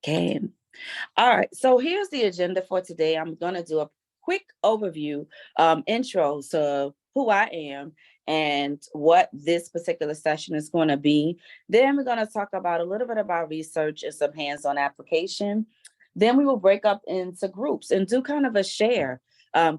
Okay. All right. So here's the agenda for today. I'm going to do a quick overview, intro to who I am and what this particular session is going to be. Then we're going to talk about a little bit about research and some hands-on application. Then we will break up into groups and do kind of a share,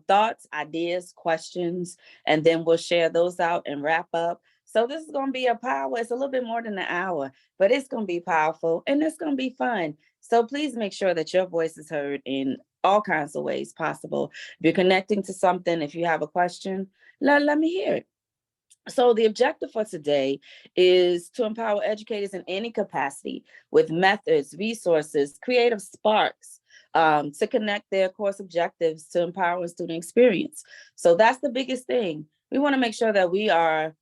thoughts, ideas, questions, and then we'll share those out and wrap up. So this is going to be a power. It's a little bit more than an hour, but it's going to be powerful and it's going to be fun. So please make sure that your voice is heard in all kinds of ways possible. If you're connecting to something, if you have a question, let me hear it. So the objective for today is to empower educators in any capacity with methods, resources, creative sparks, to connect their course objectives to empowering student experience. So that's the biggest thing. We want to make sure that we are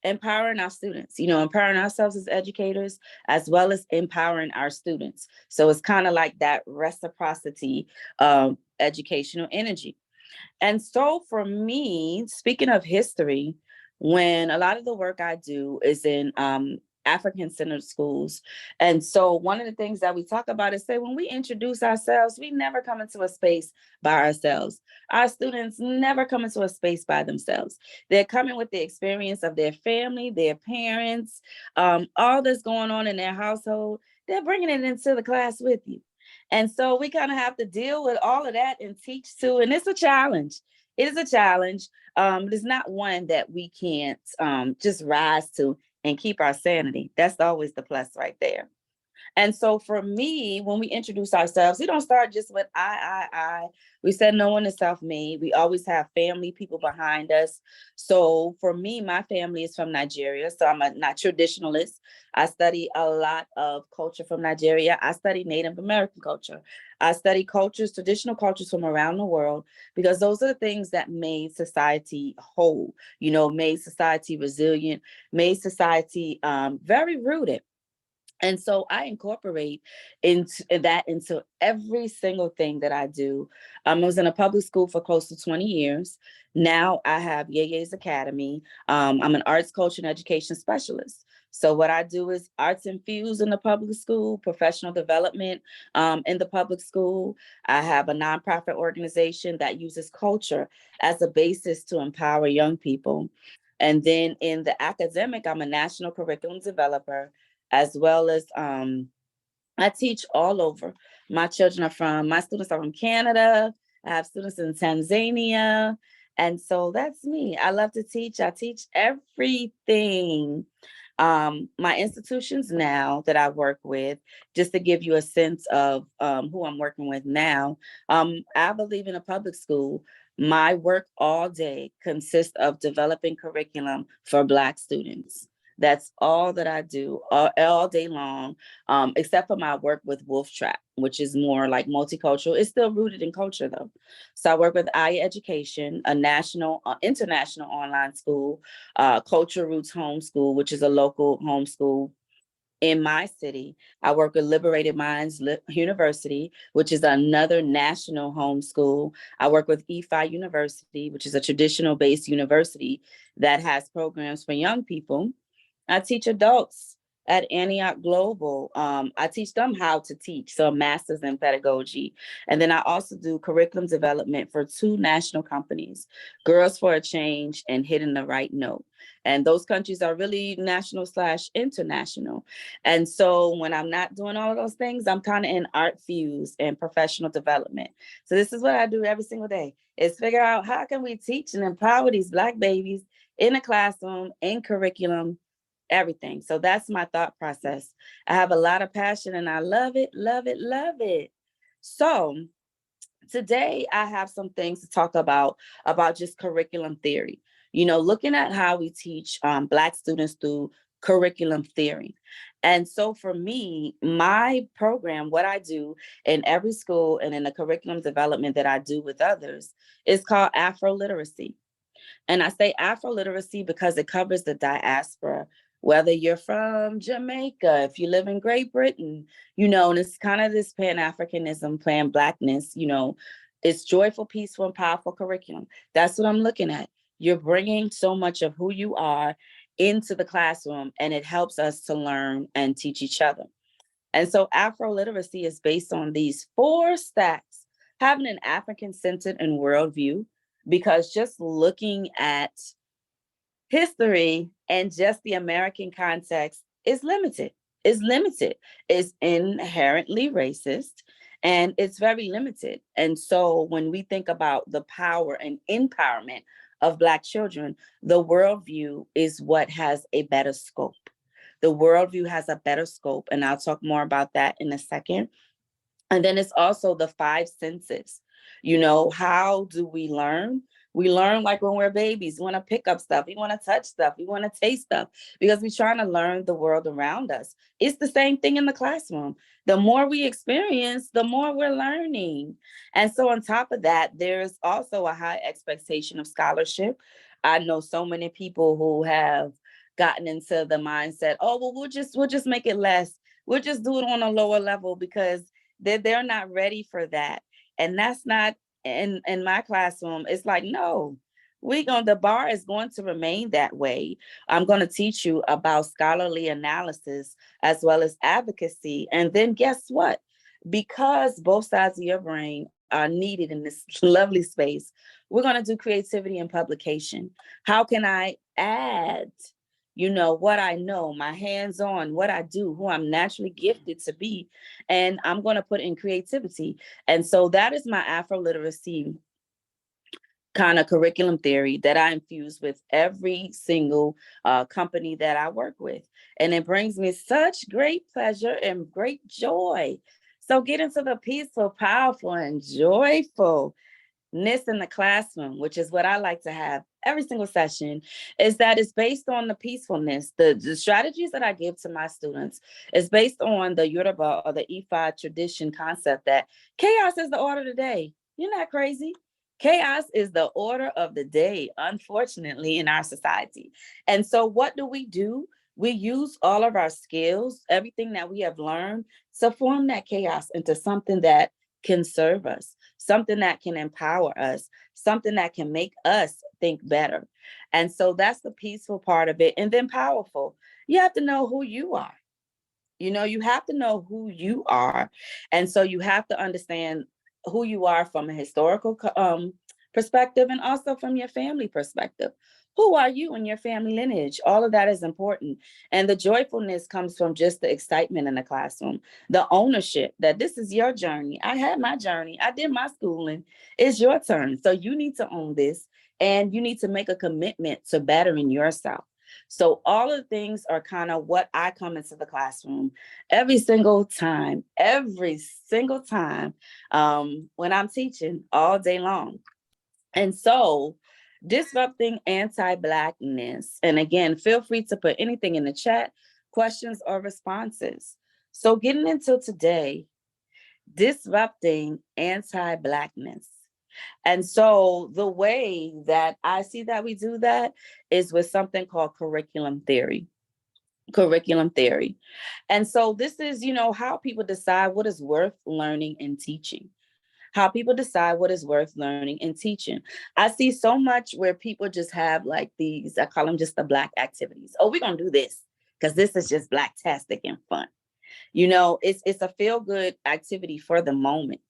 empowering our students, empowering ourselves as educators, as well as empowering our students. So it's kind of like that reciprocity of educational energy. And so for me, speaking of history, when a lot of the work I do is in African-centered schools. And so one of the things that we talk about is say, when we introduce ourselves, we never come into a space by ourselves. Our students never come into a space by themselves. They're coming with the experience of their family, their parents, all that's going on in their household. They're bringing it into the class with you. And so we kind of have to deal with all of that and teach too. And it's a challenge. It is a challenge. It's not one that we can't just rise to and keep our sanity. That's always the plus right there. And so for me, when we introduce ourselves, we don't start just with I. We said no one is self-made. We always have family, people behind us. So for me, my family is from Nigeria. So I'm a not traditionalist. I study a lot of culture from Nigeria. I study Native American culture. I study cultures, traditional cultures from around the world, because those are the things that made society whole, made society resilient, made society very rooted. And so I incorporate into every single thing that I do. I was in a public school for close to 20 years. Now I have Yeye's Academy. I'm an arts coach and education specialist. So what I do is arts infused in the public school, professional development in the public school. I have a nonprofit organization that uses culture as a basis to empower young people. And then in the academic, I'm a national curriculum developer, as well as I teach all over. My students are from Canada. I have students in Tanzania. And so that's me. I love to teach. I teach everything. My institutions now that I work with, just to give you a sense of who I'm working with now, I believe in a public school. My work all day consists of developing curriculum for Black students. That's all that I do all day long, except for my work with Wolf Trap, which is more like multicultural. It's still rooted in culture, though. So I work with Aya Education, a international online school, Culture Roots Homeschool, which is a local homeschool in my city. I work with Liberated Minds University, which is another national homeschool. I work with EFI University, which is a traditional based university that has programs for young people. I teach adults at Antioch Global. I teach them how to teach, so a master's in pedagogy. And then I also do curriculum development for two national companies, Girls for a Change and Hitting the Right Note. And those countries are really national/international. And so when I'm not doing all of those things, I'm kind of in art fuse and professional development. So this is what I do every single day, is figure out how can we teach and empower these Black babies in a classroom, in curriculum, everything. So that's my thought process. I have a lot of passion and I love it, love it, love it. So today I have some things to talk about just curriculum theory. Looking at how we teach Black students through curriculum theory. And so for me, my program, what I do in every school and in the curriculum development that I do with others, is called Afro literacy. And I say Afro literacy because it covers the diaspora, whether you're from Jamaica, if you live in Great Britain, and it's kind of this Pan-Africanism, Blackness, it's joyful, peaceful, and powerful curriculum. That's what I'm looking at. You're bringing so much of who you are into the classroom, and it helps us to learn and teach each other. And so Afro literacy is based on these four stacks, having an African-centered and worldview, because just looking at history and just the American context is limited. Is limited. Is inherently racist, and it's very limited. And so when we think about the power and empowerment of Black children, the worldview is what has a better scope. The worldview has a better scope, and I'll talk more about that in a second. And then it's also the five senses. You know, how do we learn? We learn like when we're babies. We want to pick up stuff. We want to touch stuff. We want to taste stuff because we're trying to learn the world around us. It's the same thing in the classroom. The more we experience, the more we're learning. And so on top of that, there's also a high expectation of scholarship. I know so many people who have gotten into the mindset, oh, well, we'll just make it less. We'll just do it on a lower level because they're not ready for that. And that's not in my classroom. It's like, no, the bar is going to remain that way. I'm going to teach you about scholarly analysis as well as advocacy. And then guess what? Because both sides of your brain are needed in this lovely space, we're going to do creativity and publication. How can I add, what I know, my hands on, what I do, who I'm naturally gifted to be, and I'm going to put in creativity. And so that is my Afro literacy kind of curriculum theory that I infuse with every single company that I work with. And it brings me such great pleasure and great joy. So get into the peaceful, powerful, and joyful in the classroom, which is what I like to have every single session, is that it's based on the peacefulness. The strategies that I give to my students is based on the Yoruba or the Ifa tradition concept that chaos is the order of the day. You're not crazy. Chaos is the order of the day, unfortunately, in our society. And so what do? We use all of our skills, everything that we have learned, to form that chaos into something that can serve us, something that can empower us, something that can make us think better. And so that's the peaceful part of it. And then powerful. You have to know who you are. You have to know who you are. And so you have to understand who you are from a historical perspective and also from your family perspective. Who are you and your family lineage? All of that is important. And the joyfulness comes from just the excitement in the classroom, the ownership that this is your journey. I had my journey. I did my schooling. It's your turn. So you need to own this and you need to make a commitment to bettering yourself. So all of the things are kind of what I come into the classroom every single time when I'm teaching all day long. And so disrupting anti-Blackness. And again, feel free to put anything in the chat, questions or responses. So getting into today, disrupting anti-Blackness. And so the way that I see that we do that is with something called curriculum theory. Curriculum theory. And so this is, how people decide what is worth learning and teaching. How people decide what is worth learning and teaching. I see so much where people just have like these, I call them just the Black activities. Oh, we're going to do this because this is just Blacktastic and fun. It's a feel good activity for the moment.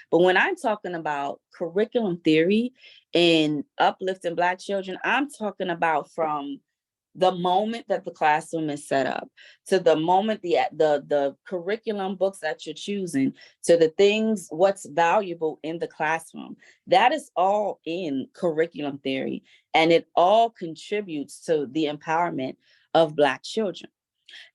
But when I'm talking about curriculum theory and uplifting Black children, I'm talking about from the moment that the classroom is set up to the moment the curriculum books that you're choosing to the things what's valuable in the classroom, that is all in curriculum theory, and it all contributes to the empowerment of Black children.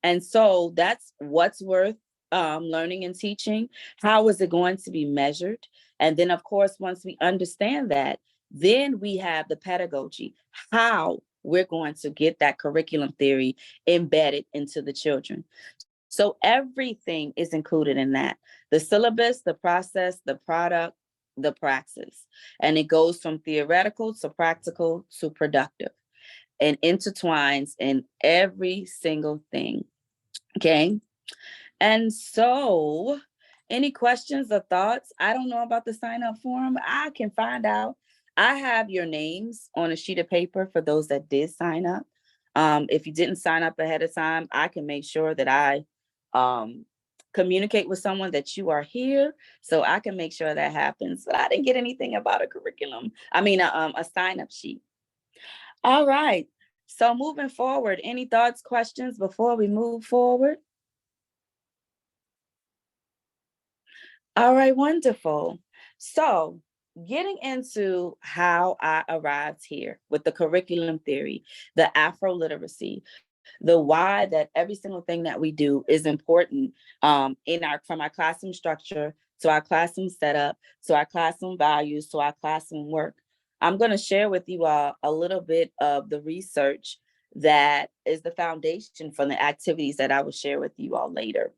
And so that's what's worth learning and teaching. How is it going to be measured? And then, of course, once we understand that, then we have the pedagogy, how we're going to get that curriculum theory embedded into the children. So everything is included in that. The syllabus, the process, the product, the praxis. And it goes from theoretical to practical to productive and intertwines in every single thing. Okay. And so, any questions or thoughts? I don't know about the sign up form. I can find out. I have your names on a sheet of paper for those that did sign up. If you didn't sign up ahead of time, I can make sure that I communicate with someone that you are here so I can make sure that happens. But I didn't get anything about a curriculum. I mean, a sign-up sheet. All right. So moving forward, any thoughts, questions before we move forward? All right, wonderful. So getting into how I arrived here with the curriculum theory, the Afro literacy, the why that every single thing that we do is important in our from our classroom structure to our classroom setup to our classroom values to our classroom work. I'm going to share with you all a little bit of the research that is the foundation for the activities that I will share with you all later.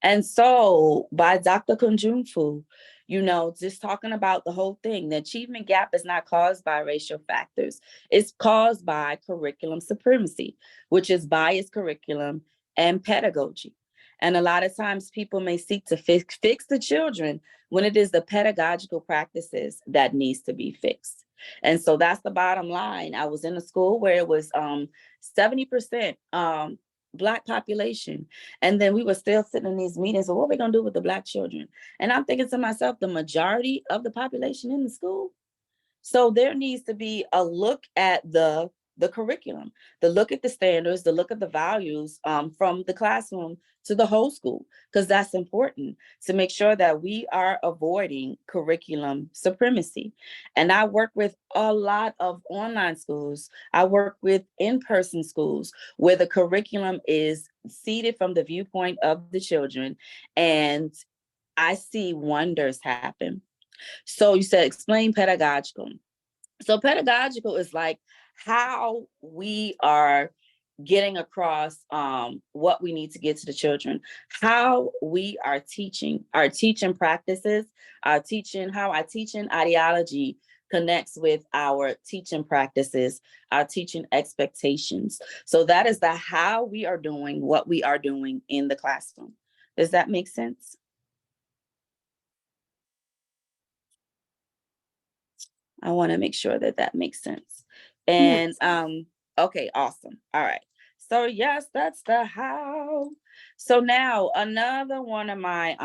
And so by Dr. Kunjunfu, just talking about the whole thing, the achievement gap is not caused by racial factors. It's caused by curriculum supremacy, which is biased curriculum and pedagogy. And a lot of times people may seek to fix the children when it is the pedagogical practices that needs to be fixed. And so that's the bottom line. I was in a school where it was 70% Black population. And then we were still sitting in these meetings. So what are we going to do with the Black children? And I'm thinking to myself, the majority of the population in the school. So there needs to be a look at the curriculum, the look at the standards, the look at the values from the classroom to the whole school, because that's important to make sure that we are avoiding curriculum supremacy. And I work with a lot of online schools. I work with in-person schools where the curriculum is seated from the viewpoint of the children, and I see wonders happen. So you said explain pedagogical. So pedagogical is like how we are getting across what we need to get to the children, how we are teaching, our teaching practices, how our teaching ideology connects with our teaching practices, our teaching expectations. So that is the how we are doing what we are doing in the classroom. Does that make sense? I want to make sure that that makes sense. And Yes. okay, awesome. All right. So yes, that's the how. So now another one of my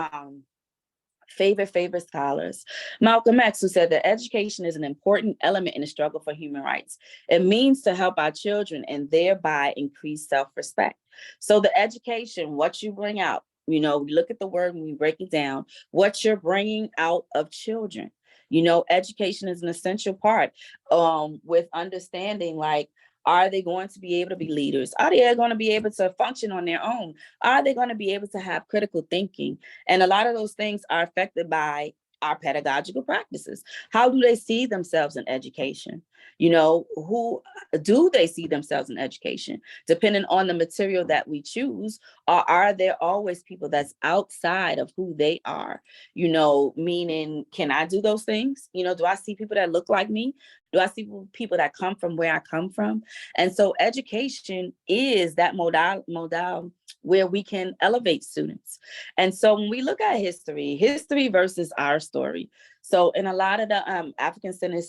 favorite scholars, Malcolm X, who said that education is an important element in the struggle for human rights. It means to help our children and thereby increase self-respect. So the education, what you bring out, we look at the word and we break it down, what you're bringing out of children. Education is an essential part with understanding like, are they going to be able to be leaders? Are they going to be able to function on their own? Are they going to be able to have critical thinking? And a lot of those things are affected by our pedagogical practices. How do they see themselves in education? Who do they see themselves in education? Depending on the material that we choose, or are there always people that's outside of who they are? Meaning, can I do those things? Do I see people that look like me? Do I see people that come from where I come from? And so education is that modal where we can elevate students. And so when we look at history versus our story. So in a lot of the African-centered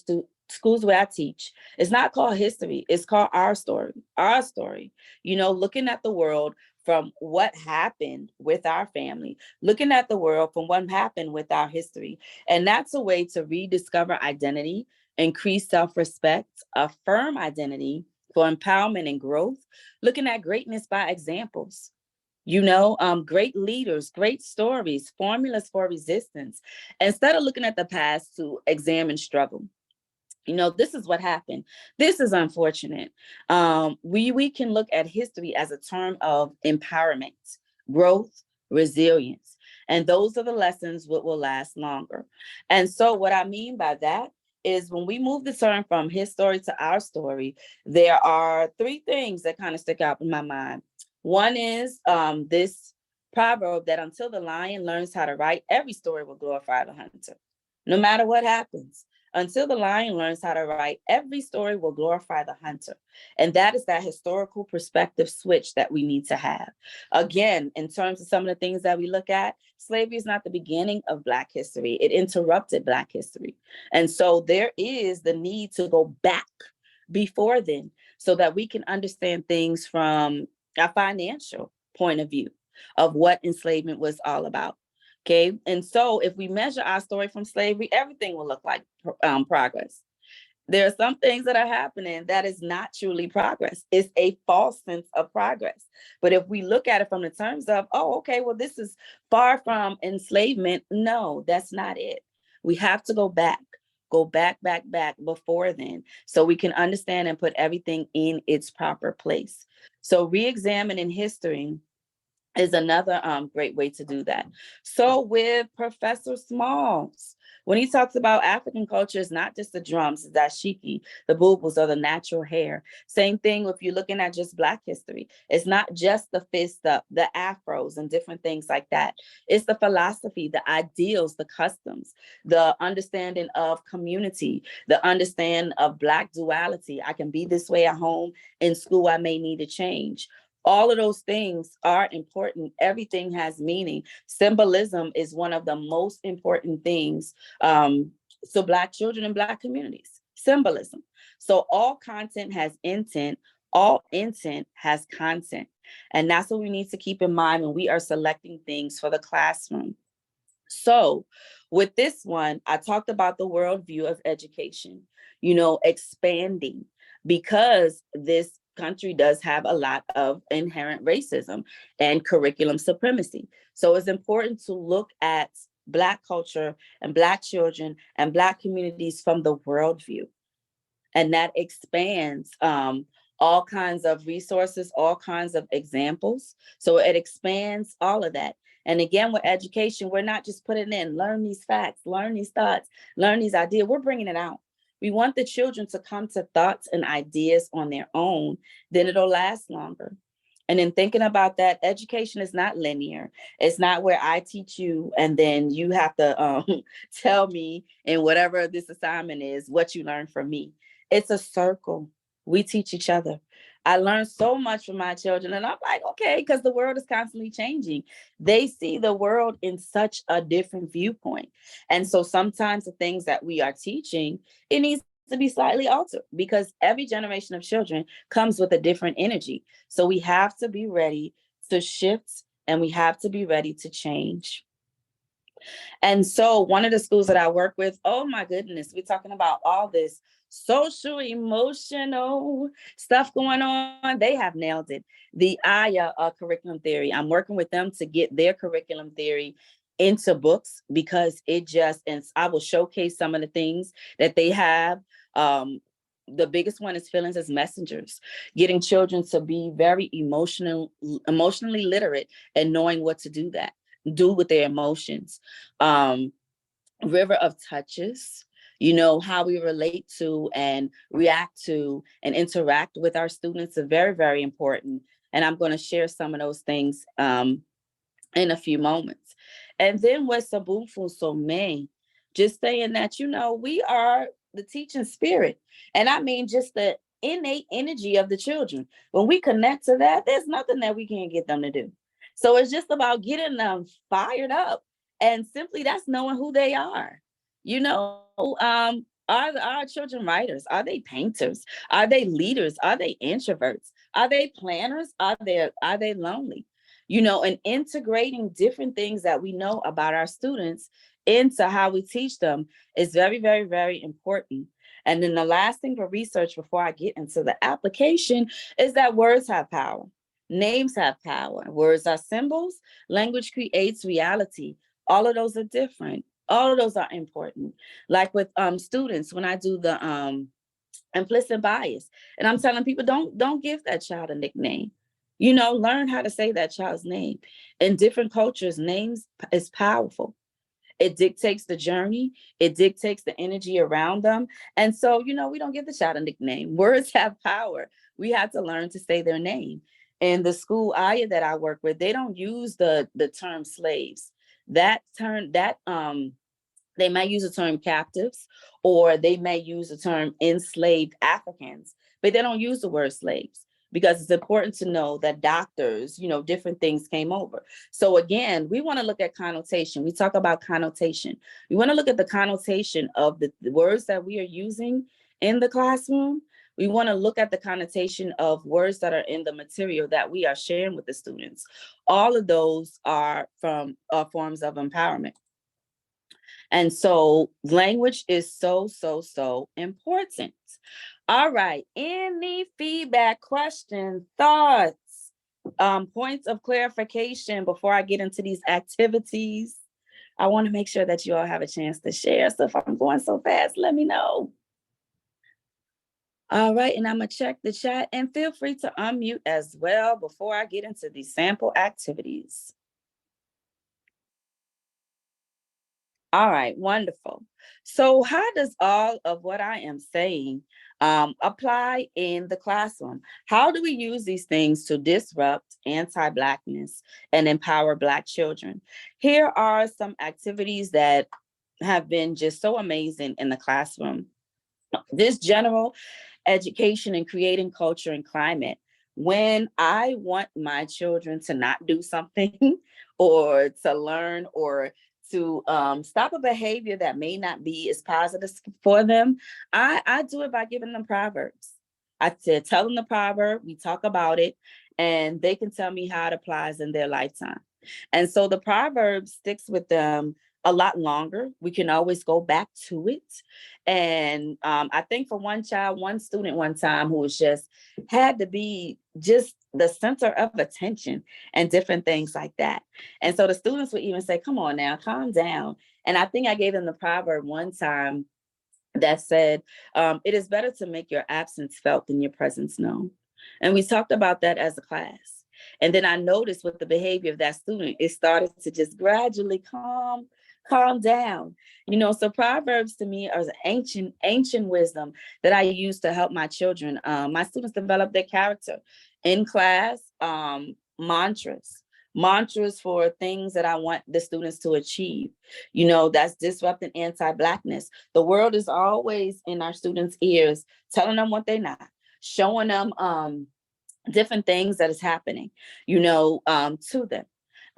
schools where I teach, it's not called history, it's called our story. Our story, looking at the world from what happened with our family, looking at the world from what happened with our history. And that's a way to rediscover identity, increase self-respect, affirm identity for empowerment and growth, looking at greatness by examples. Great leaders, great stories, formulas for resistance, instead of looking at the past to examine struggle. This is what happened. This is unfortunate. We can look at history as a term of empowerment, growth, resilience. And those are the lessons that will last longer. And so what I mean by that is when we move the term from his story to our story, there are three things that kind of stick out in my mind. One is this proverb that until the lion learns how to write, every story will glorify the hunter, no matter what happens. Until the lion learns how to write, every story will glorify the hunter. And that is that historical perspective switch that we need to have. Again, in terms of some of the things that we look at, slavery is not the beginning of Black history. It interrupted Black history. And so there is the need to go back before then so that we can understand things from a financial point of view. of what enslavement was all about. Okay. And so if we measure our story from slavery, everything will look like progress. There are some things that are happening that is not truly progress. It's a false sense of progress. But if we look at it from the terms of, oh, okay, well, this is far from enslavement. No, that's not it. We have to go back before then, so we can understand and put everything in its proper place. So re-examining history is another great way to do that. So with Professor Smalls, when he talks about African culture, it's not just the drums, the dashiki, the bubbles, or the natural hair. Same thing if you're looking at just Black history. It's not just the fist up, the afros, and different things like that. It's the philosophy, the ideals, the customs, the understanding of community, the understanding of Black duality. I can be this way at home. In school, I may need to change. All of those things are important. Everything has meaning. Symbolism is one of the most important things to Black children and Black communities. Symbolism. So all content has intent. All intent has content. And that's what we need to keep in mind when we are selecting things for the classroom. So with this one, I talked about the worldview of education, expanding, because this country does have a lot of inherent racism and curriculum supremacy. So it's important to look at Black culture and Black children and Black communities from the worldview. And that expands all kinds of resources, all kinds of examples. So it expands all of that. And again, with education, we're not just putting in, learn these facts, learn these thoughts, learn these ideas. We're bringing it out. We want the children to come to thoughts and ideas on their own, then it'll last longer. And in thinking about that, education is not linear. It's not where I teach you and then you have to tell me in whatever this assignment is what you learned from me. It's a circle. We teach each other. I learned so much from my children, and I'm like, okay, because the world is constantly changing. They see the world in such a different viewpoint. And so sometimes the things that we are teaching, it needs to be slightly altered because every generation of children comes with a different energy. So we have to be ready to shift and we have to be ready to change. And so one of the schools that I work with, oh my goodness, we're talking about all this social, emotional stuff going on. They have nailed it. The Aya curriculum theory, I'm working with them to get their curriculum theory into books because and I will showcase some of the things that they have. The biggest one is feelings as messengers, getting children to be very emotionally literate and knowing what to do with their emotions. River of touches, how we relate to and react to and interact with our students are very, very important. And I'm going to share some of those things in a few moments. And then with Sabufu Some, just saying that, we are the teaching spirit. And I mean, just the innate energy of the children. When we connect to that, there's nothing that we can't get them to do. So it's just about getting them fired up. And simply that's knowing who they are. Are children writers? Are they painters? Are they leaders? Are they introverts? Are they planners? Are they lonely? And integrating different things that we know about our students into how we teach them is very, very, very important. And then the last thing for research before I get into the application is that words have power. Names have power. Words are symbols. Language creates reality. All of those are different. All of those are important. Like with students, when I do the implicit bias, and I'm telling people, don't give that child a nickname. Learn how to say that child's name. In different cultures, names is powerful. It dictates the journey. It dictates the energy around them. And so, we don't give the child a nickname. Words have power. We have to learn to say their name. In the school Aya that I work with, they don't use the term slaves. That term, they may use the term captives, or they may use the term enslaved Africans, but they don't use the word slaves because it's important to know that doctors, different things came over. So again, we want to look at connotation. We talk about connotation. We want to look at the connotation of the words that we are using in the classroom. We want to look at the connotation of words that are in the material that we are sharing with the students. All of those are from forms of empowerment. And so language is so important. All right, any feedback, questions, thoughts, points of clarification before I get into these activities? I want to make sure that you all have a chance to share. So if I'm going so fast, let me know. All right, and I'm gonna check the chat, and feel free to unmute as well before I get into these sample activities. All right, wonderful. So how does all of what I am saying apply in the classroom? How do we use these things to disrupt anti-Blackness and empower Black children? Here are some activities that have been just so amazing in the classroom. This general education and creating culture and climate. When I want my children to not do something or to learn or to stop a behavior that may not be as positive for them, I do it by giving them proverbs. I said, tell them the proverb, we talk about it, and they can tell me how it applies in their lifetime. And so the proverb sticks with them a lot longer. We can always go back to it. And I think for one student one time who was just had to be just the center of attention and different things like that. And so the students would even say, come on now, calm down. And I think I gave them the proverb one time that said, it is better to make your absence felt than your presence known. And we talked about that as a class. And then I noticed with the behavior of that student, it started to just gradually calm down. So Proverbs to me are ancient wisdom that I use to help my children. My students develop their character in class, mantras for things that I want the students to achieve. That's disrupting anti-Blackness. The world is always in our students' ears, telling them what they're not, showing them different things that is happening, to them.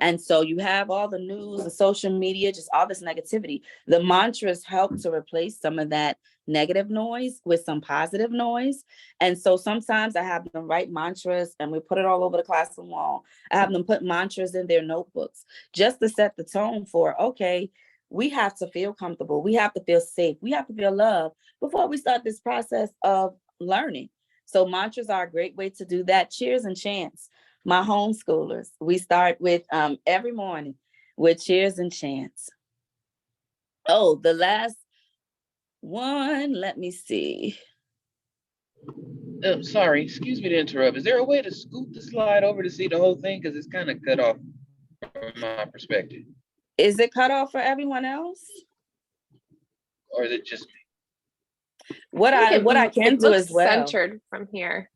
And so you have all the news and social media, just all this negativity. The mantras help to replace some of that negative noise with some positive noise. And so sometimes I have them write mantras and we put it all over the classroom wall. I have them put mantras in their notebooks just to set the tone for, okay, we have to feel comfortable. We have to feel safe. We have to feel loved before we start this process of learning. So mantras are a great way to do that. Cheers and chants. My homeschoolers, we start with every morning with cheers and chants. Oh, the last one, let me see. Sorry, excuse me to interrupt. Is there a way to scoot the slide over to see the whole thing? Because it's kind of cut off from my perspective. Is it cut off for everyone else? Or is it just me? What I can do as well. Centered from here.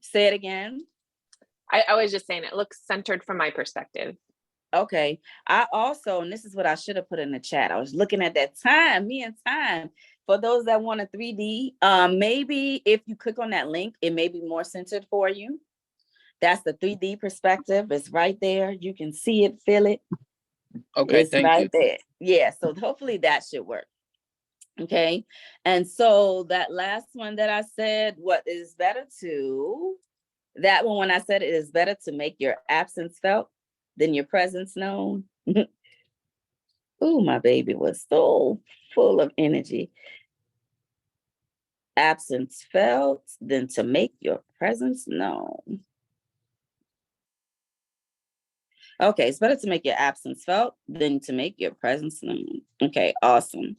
Say it again. I was just saying it looks centered from my perspective. Okay. I also, and this is what I should have put in the chat. I was looking at that time, me and time. For those that want a 3D, maybe if you click on that link, it may be more centered for you. That's the 3D perspective. It's right there. You can see it, feel it. Okay, it's thank right you. there. Yeah, so hopefully that should work. Okay. And so that last one that I said, what is better to, that one when I said it is better to make your absence felt than your presence known. Ooh, my baby was so full of energy. Absence felt than to make your presence known. Okay, it's better to make your absence felt than to make your presence known. Okay, awesome.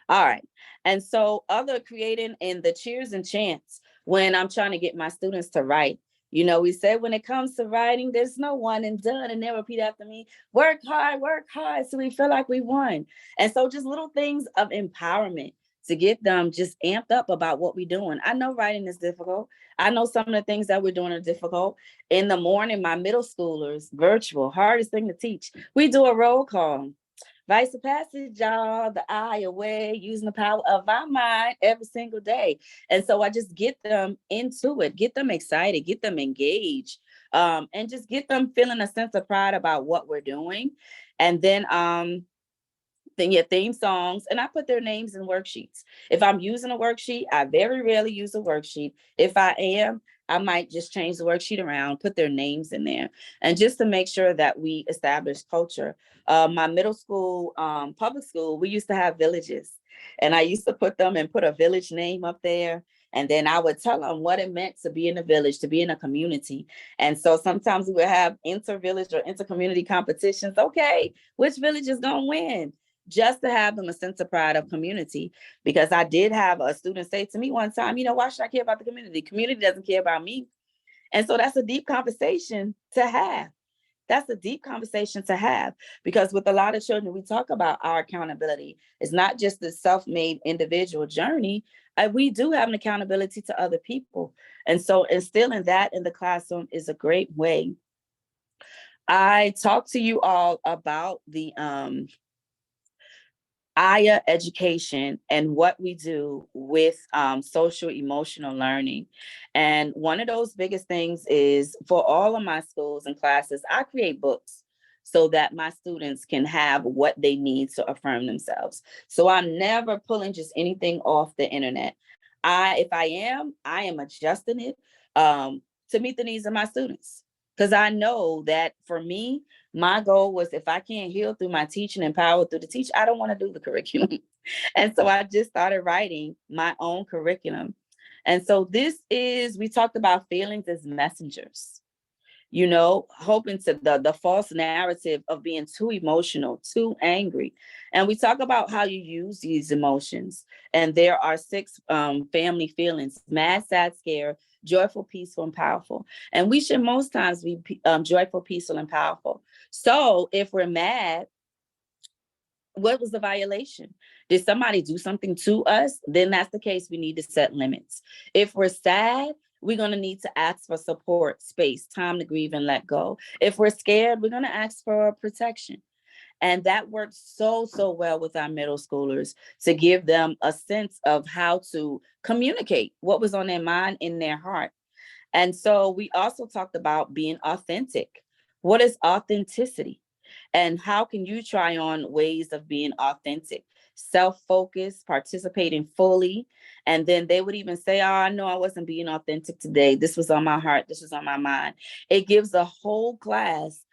All right. And so other creating in the cheers and chants, when I'm trying to get my students to write, we said when it comes to writing, there's no one and done. And they repeat after me, work hard, so we feel like we won. And so just little things of empowerment to get them just amped up about what we're doing. I know writing is difficult. I know some of the things that we're doing are difficult. In the morning, my middle schoolers, virtual, hardest thing to teach. We do a roll call. Vice of passage, y'all, the eye away, using the power of our mind every single day. And so I just get them into it, get them excited, get them engaged, and just get them feeling a sense of pride about what we're doing. And then theme songs, and I put their names in worksheets. If I'm using a worksheet, I very rarely use a worksheet. If I am, I might just change the worksheet around, put their names in there, and just to make sure that we establish culture. My middle school, public school, we used to have villages, and I used to put them and put a village name up there. And then I would tell them what it meant to be in a village, to be in a community. And so sometimes we would have inter-village or inter-community competitions. Okay, which village is going to win? Just to have them a sense of pride of community. Because I did have a student say to me one time, why should I care about the community? The community doesn't care about me. And so that's a deep conversation to have. That's a deep conversation to have, because with a lot of children, we talk about our accountability. It's not just the self-made individual journey. We do have an accountability to other people. And so instilling that in the classroom is a great way. I talked to you all about the Aya education and what we do with social emotional learning. And one of those biggest things is, for all of my schools and classes, I create books so that my students can have what they need to affirm themselves. So I'm never pulling just anything off the internet. If I am adjusting it to meet the needs of my students. Because I know that for me, my goal was, if I can't heal through my teaching, empower through the teach, I don't want to do the curriculum. And so I just started writing my own curriculum. And so we talked about feelings as messengers, hoping to the false narrative of being too emotional, too angry. And we talk about how you use these emotions. And there are 6 family feelings: mad, sad, scared, joyful, peaceful, and powerful. And we should most times be joyful, peaceful, and powerful. So if we're mad, what was the violation? Did somebody do something to us? Then that's the case. We need to set limits. If we're sad, we're going to need to ask for support, space, time to grieve and let go. If we're scared, we're going to ask for protection. And that works so, so well with our middle schoolers, to give them a sense of how to communicate what was on their mind, in their heart. And so we also talked about being authentic. What is authenticity? And how can you try on ways of being authentic? Self-focused, participating fully. And then they would even say, I know I wasn't being authentic today. This was on my heart. This was on my mind. It gives the whole class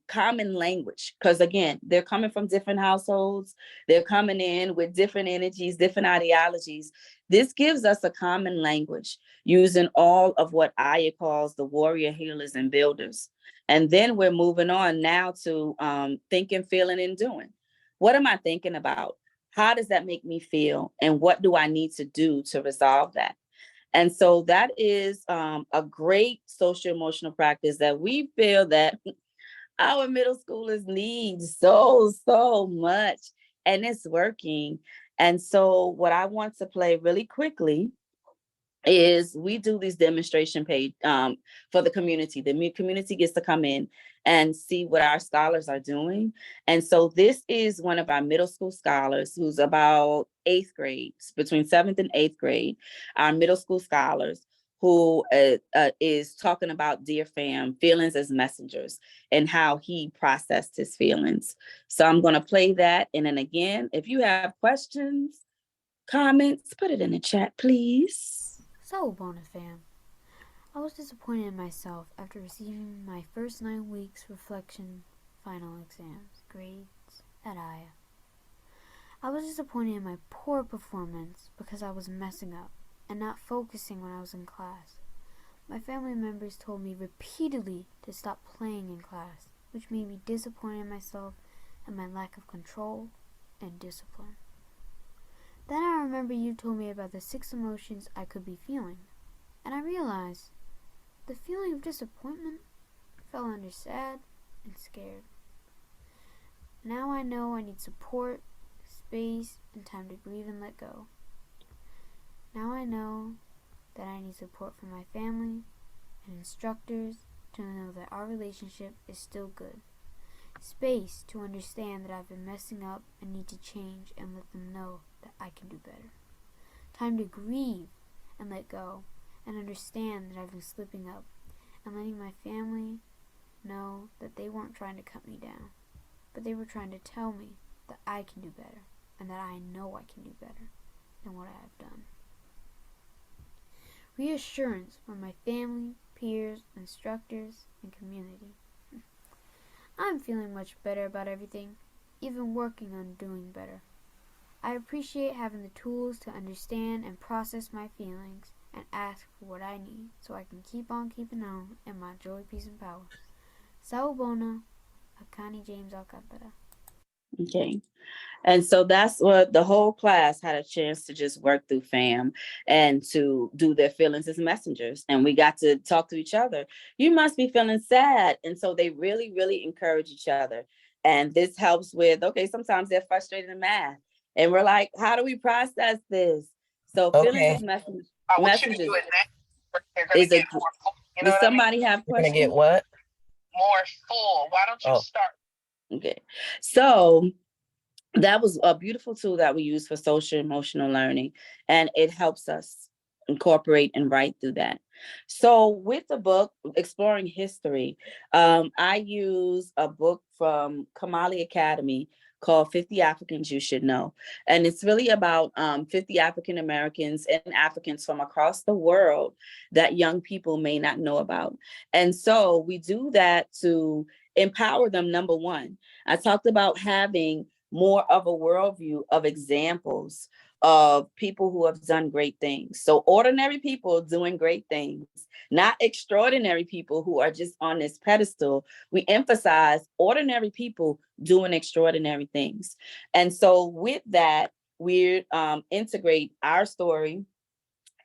common language, because again, they're coming from different households. They're coming in with different energies, different ideologies. This gives us a common language, using all of what Aya calls the warrior healers and builders. And then we're moving on now to thinking, feeling, and doing. What am I thinking about? How does that make me feel? And what do I need to do to resolve that? And so that is a great social emotional practice that we feel that our middle schoolers need so, so much. And it's working. And so what I want to play really quickly is, we do these demonstration page for the community. The community gets to come in and see what our scholars are doing. And so this is one of our middle school scholars who's about 8th grade, between 7th and 8th grade, our middle school scholars, who is talking about Dear Fam, feelings as messengers, and how he processed his feelings. So I'm going to play that. And then again, if you have questions, comments, put it in the chat, please. So, Bonafam, I was disappointed in myself after receiving my first 9 weeks reflection final exams grades at Aya. I was disappointed in my poor performance because I was messing up and not focusing when I was in class. My family members told me repeatedly to stop playing in class, which made me disappointed in myself and my lack of control and discipline. Then I remember you told me about the 6 emotions I could be feeling, and I realized the feeling of disappointment fell under sad and scared. Now I know I need support, space, and time to grieve and let go. Now I know that I need support from my family and instructors to know that our relationship is still good. Space to understand that I've been messing up and need to change and let them know that I can do better. Time to grieve and let go and understand that I've been slipping up, and letting my family know that they weren't trying to cut me down, but they were trying to tell me that I can do better, and that I know I can do better than what I have done. Reassurance from my family, peers, instructors, and community. I'm feeling much better about everything, even working on doing better. I appreciate having the tools to understand and process my feelings and ask for what I need so I can keep on keeping on in my joy, peace, and power. Sawubona, Akani James Alcantara. Okay. And so that's what the whole class had a chance to just work through FAM and to do their feelings as messengers. And we got to talk to each other. You must be feeling sad. And so they really, really encourage each other. And this helps with, okay, sometimes they're frustrated in math. And we're like, how do we process this? So feelings as messengers I want you to do it next. They're going is to a, get more full. You know does what I mean? somebody have You're gonna questions? get what? More full. Why don't you Oh. start? Okay. So that was a beautiful tool that we use for social emotional learning, and it helps us incorporate and write through that. So with the book Exploring History, I use a book from Kamali Academy called 50 Africans You Should Know. And it's really about 50 African Americans and Africans from across the world that young people may not know about. And so we do that to empower them, number one. I talked about having more of a worldview of examples of people who have done great things. So ordinary people doing great things, not extraordinary people who are just on this pedestal. We emphasize ordinary people doing extraordinary things. And so with that, we integrate our story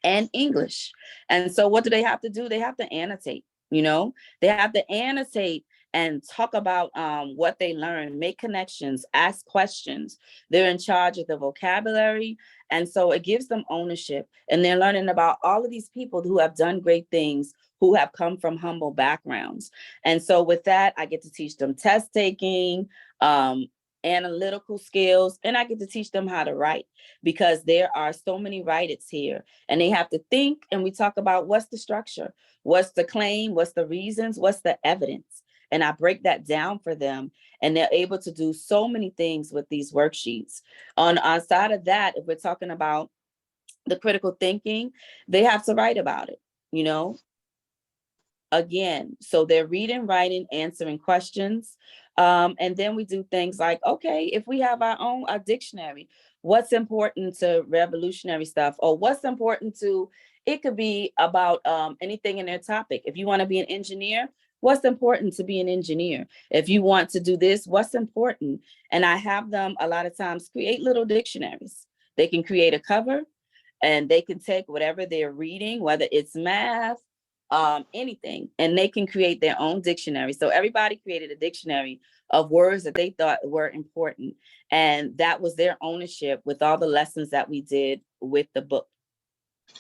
and English. And so what do they have to do? They have to annotate, they have to annotate and talk about what they learn, make connections, ask questions. They're in charge of the vocabulary. And so it gives them ownership. And they're learning about all of these people who have done great things, who have come from humble backgrounds. And so with that, I get to teach them test taking, analytical skills, and I get to teach them how to write, because there are so many writers here and they have to think. And we talk about what's the structure, what's the claim, what's the reasons, what's the evidence. And I break that down for them, and they're able to do so many things with these worksheets. On our side of that, if we're talking about the critical thinking, they have to write about it, again. So they're reading, writing, answering questions. And then we do things like, okay, if we have a dictionary, what's important to revolutionary stuff, or what's important to, it could be about anything in their topic. If you want to be an engineer, what's important to be an engineer? If you want to do this, what's important? And I have them a lot of times create little dictionaries. They can create a cover, and they can take whatever they're reading, whether it's math, anything, and they can create their own dictionary. So everybody created a dictionary of words that they thought were important. And that was their ownership with all the lessons that we did with the book.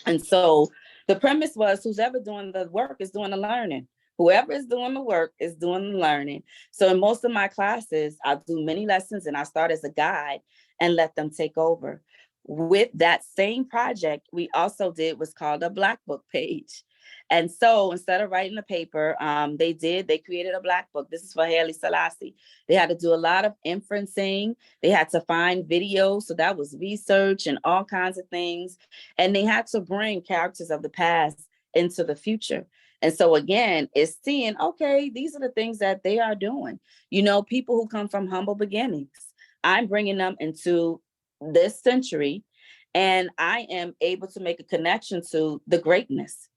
And so the premise was, who's ever doing the work is doing the learning. Whoever is doing the work is doing the learning. So in most of my classes, I'll do many lessons and I start as a guide and let them take over. With that same project, we also did what's called a Black Book page. And so instead of writing a paper, they created a Black Book. This is for Haile Selassie. They had to do a lot of inferencing. They had to find videos. So that was research and all kinds of things. And they had to bring characters of the past into the future. And so again, it's seeing, okay, these are the things that they are doing. People who come from humble beginnings. I'm bringing them into this century, and I am able to make a connection to the greatness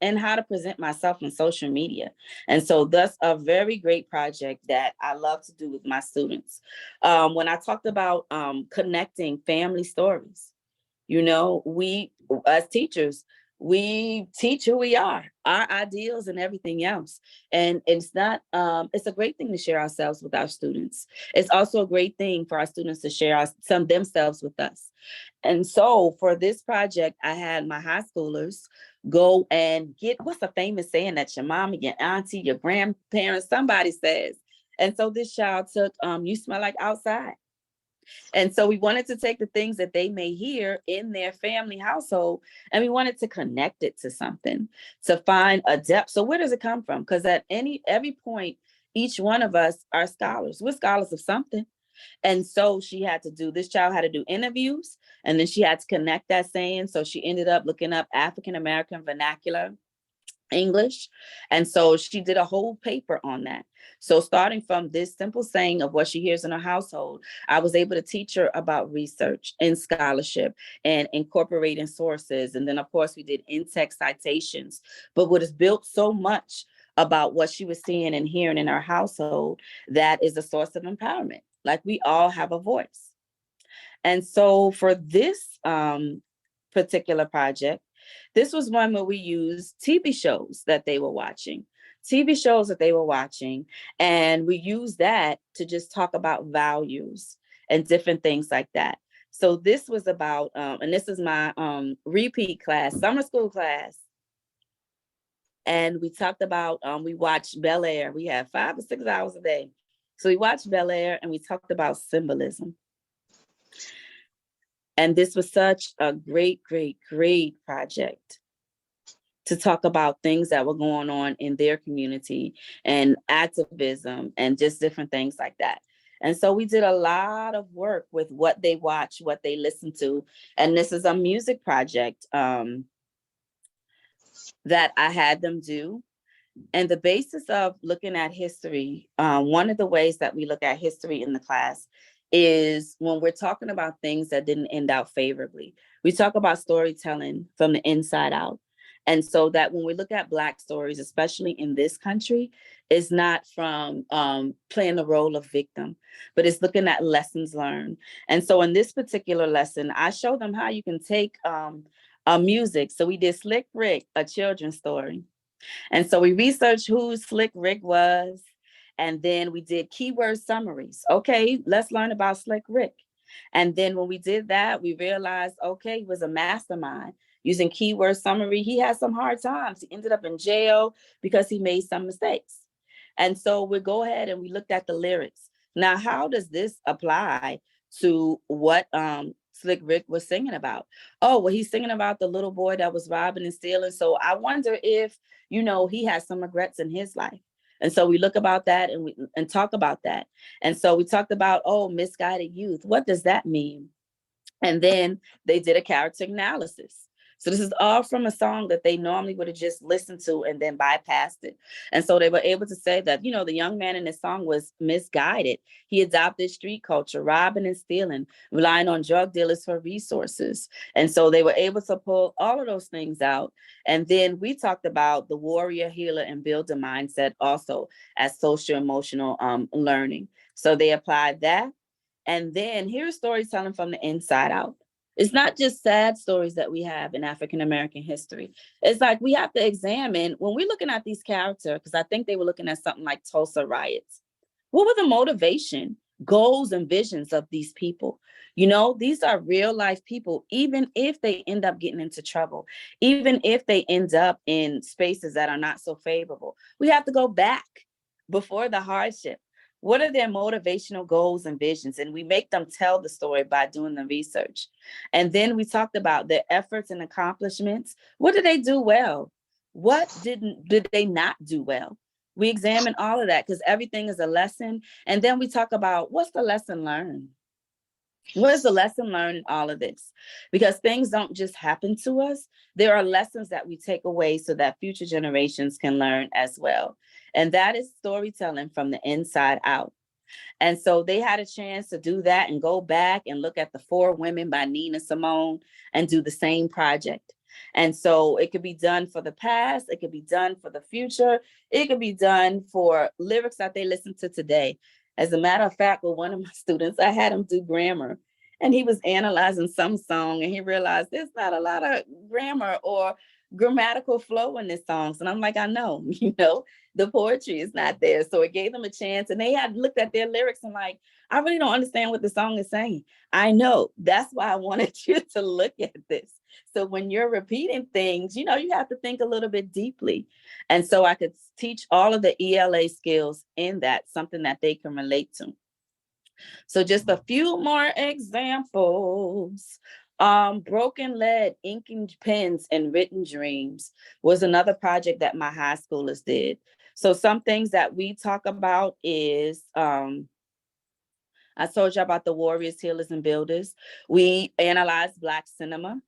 and how to present myself in social media. And so that's a very great project that I love to do with my students. When I talked about connecting family stories, we as teachers, we teach who we are, our ideals and everything else. And it's not, it's a great thing to share ourselves with our students. It's also a great thing for our students to share some themselves with us. And so for this project, I had my high schoolers go and get, what's a famous saying that your mom, your auntie, your grandparents, somebody says. And so this child took, you smell like outside. And so we wanted to take the things that they may hear in their family household, and we wanted to connect it to something, to find a depth. So where does it come from? Because at every point, each one of us are scholars. We're scholars of something. And so this child had to do interviews, and then she had to connect that saying. So she ended up looking up African American vernacular English. And so she did a whole paper on that. So starting from this simple saying of what she hears in her household, I was able to teach her about research and scholarship and incorporating sources. And then of course we did in-text citations, but what is built so much about what she was seeing and hearing in her household, that is a source of empowerment. Like, we all have a voice. And so for this particular project, this was one where we used TV shows that they were watching, and we used that to just talk about values and different things like that. So this was about, and this is my repeat class, summer school class. And we talked about, we watched Bel Air. We had 5 or 6 hours a day. So we watched Bel Air and we talked about symbolism. And this was such a great, great, great project to talk about things that were going on in their community and activism and just different things like that. And so we did a lot of work with what they watch, what they listen to. And this is a music project that I had them do. And the basis of looking at history, one of the ways that we look at history in the class is when we're talking about things that didn't end out favorably. We talk about storytelling from the inside out. And so that when we look at Black stories, especially in this country, it's not from playing the role of victim, but it's looking at lessons learned. And so in this particular lesson, I show them how you can take music. So we did Slick Rick, a children's story. And so we researched who Slick Rick was. And then we did keyword summaries. Okay, let's learn about Slick Rick. And then when we did that, we realized, okay, he was a mastermind using keyword summary. He had some hard times. He ended up in jail because he made some mistakes. And so we go ahead and we looked at the lyrics. Now, how does this apply to what Slick Rick was singing about? Oh, well, he's singing about the little boy that was robbing and stealing. So I wonder if, he has some regrets in his life. And so we look about that and talk about that. And so we talked about, misguided youth. What does that mean? And then they did a character analysis. So this is all from a song that they normally would have just listened to and then bypassed it. And so they were able to say that, the young man in this song was misguided. He adopted street culture, robbing and stealing, relying on drug dealers for resources. And so they were able to pull all of those things out. And then we talked about the warrior, healer, and builder mindset also as social emotional learning. So they applied that. And then here's storytelling from the inside out. It's not just sad stories that we have in African American history. It's like we have to examine when we're looking at these characters, because I think they were looking at something like Tulsa riots. What were the motivation, goals, and visions of these people? These are real life people, even if they end up getting into trouble, even if they end up in spaces that are not so favorable. We have to go back before the hardship. What are their motivational goals and visions? And we make them tell the story by doing the research. And then we talked about their efforts and accomplishments. What did they do well? What did they not do well? We examine all of that because everything is a lesson. And then we talk about what's the lesson learned? What is the lesson learned in all of this? Because things don't just happen to us. There are lessons that we take away so that future generations can learn as well. And that is storytelling from the inside out. And so they had a chance to do that and go back and look at the 4 Women by Nina Simone and do the same project. And so it could be done for the past, it could be done for the future, it could be done for lyrics that they listen to today. As a matter of fact, with one of my students, I had him do grammar and he was analyzing some song and he realized there's not a lot of grammar or grammatical flow in this song. And I'm like, I know, the poetry is not there. So it gave them a chance and they had looked at their lyrics and like, I really don't understand what the song is saying. I know. That's why I wanted you to look at this. So when you're repeating things, you have to think a little bit deeply. And so I could teach all of the ELA skills in that, something that they can relate to. So just a few more examples. Broken lead, inking pens, and written dreams was another project that my high schoolers did. So some things that we talk about is, I told you about the warriors, healers, and builders. We analyzed Black cinema.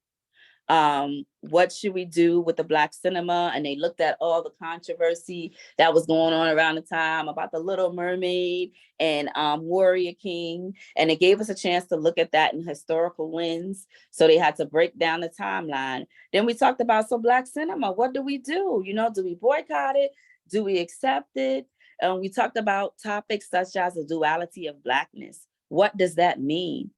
What should we do with the Black cinema? And they looked at all the controversy that was going on around the time about the Little Mermaid and Warrior King. And it gave us a chance to look at that in historical lens. So they had to break down the timeline. Then we talked about, so Black cinema, what do we do? You know, do we boycott it? Do we accept it? We talked about topics such as the duality of Blackness. What does that mean?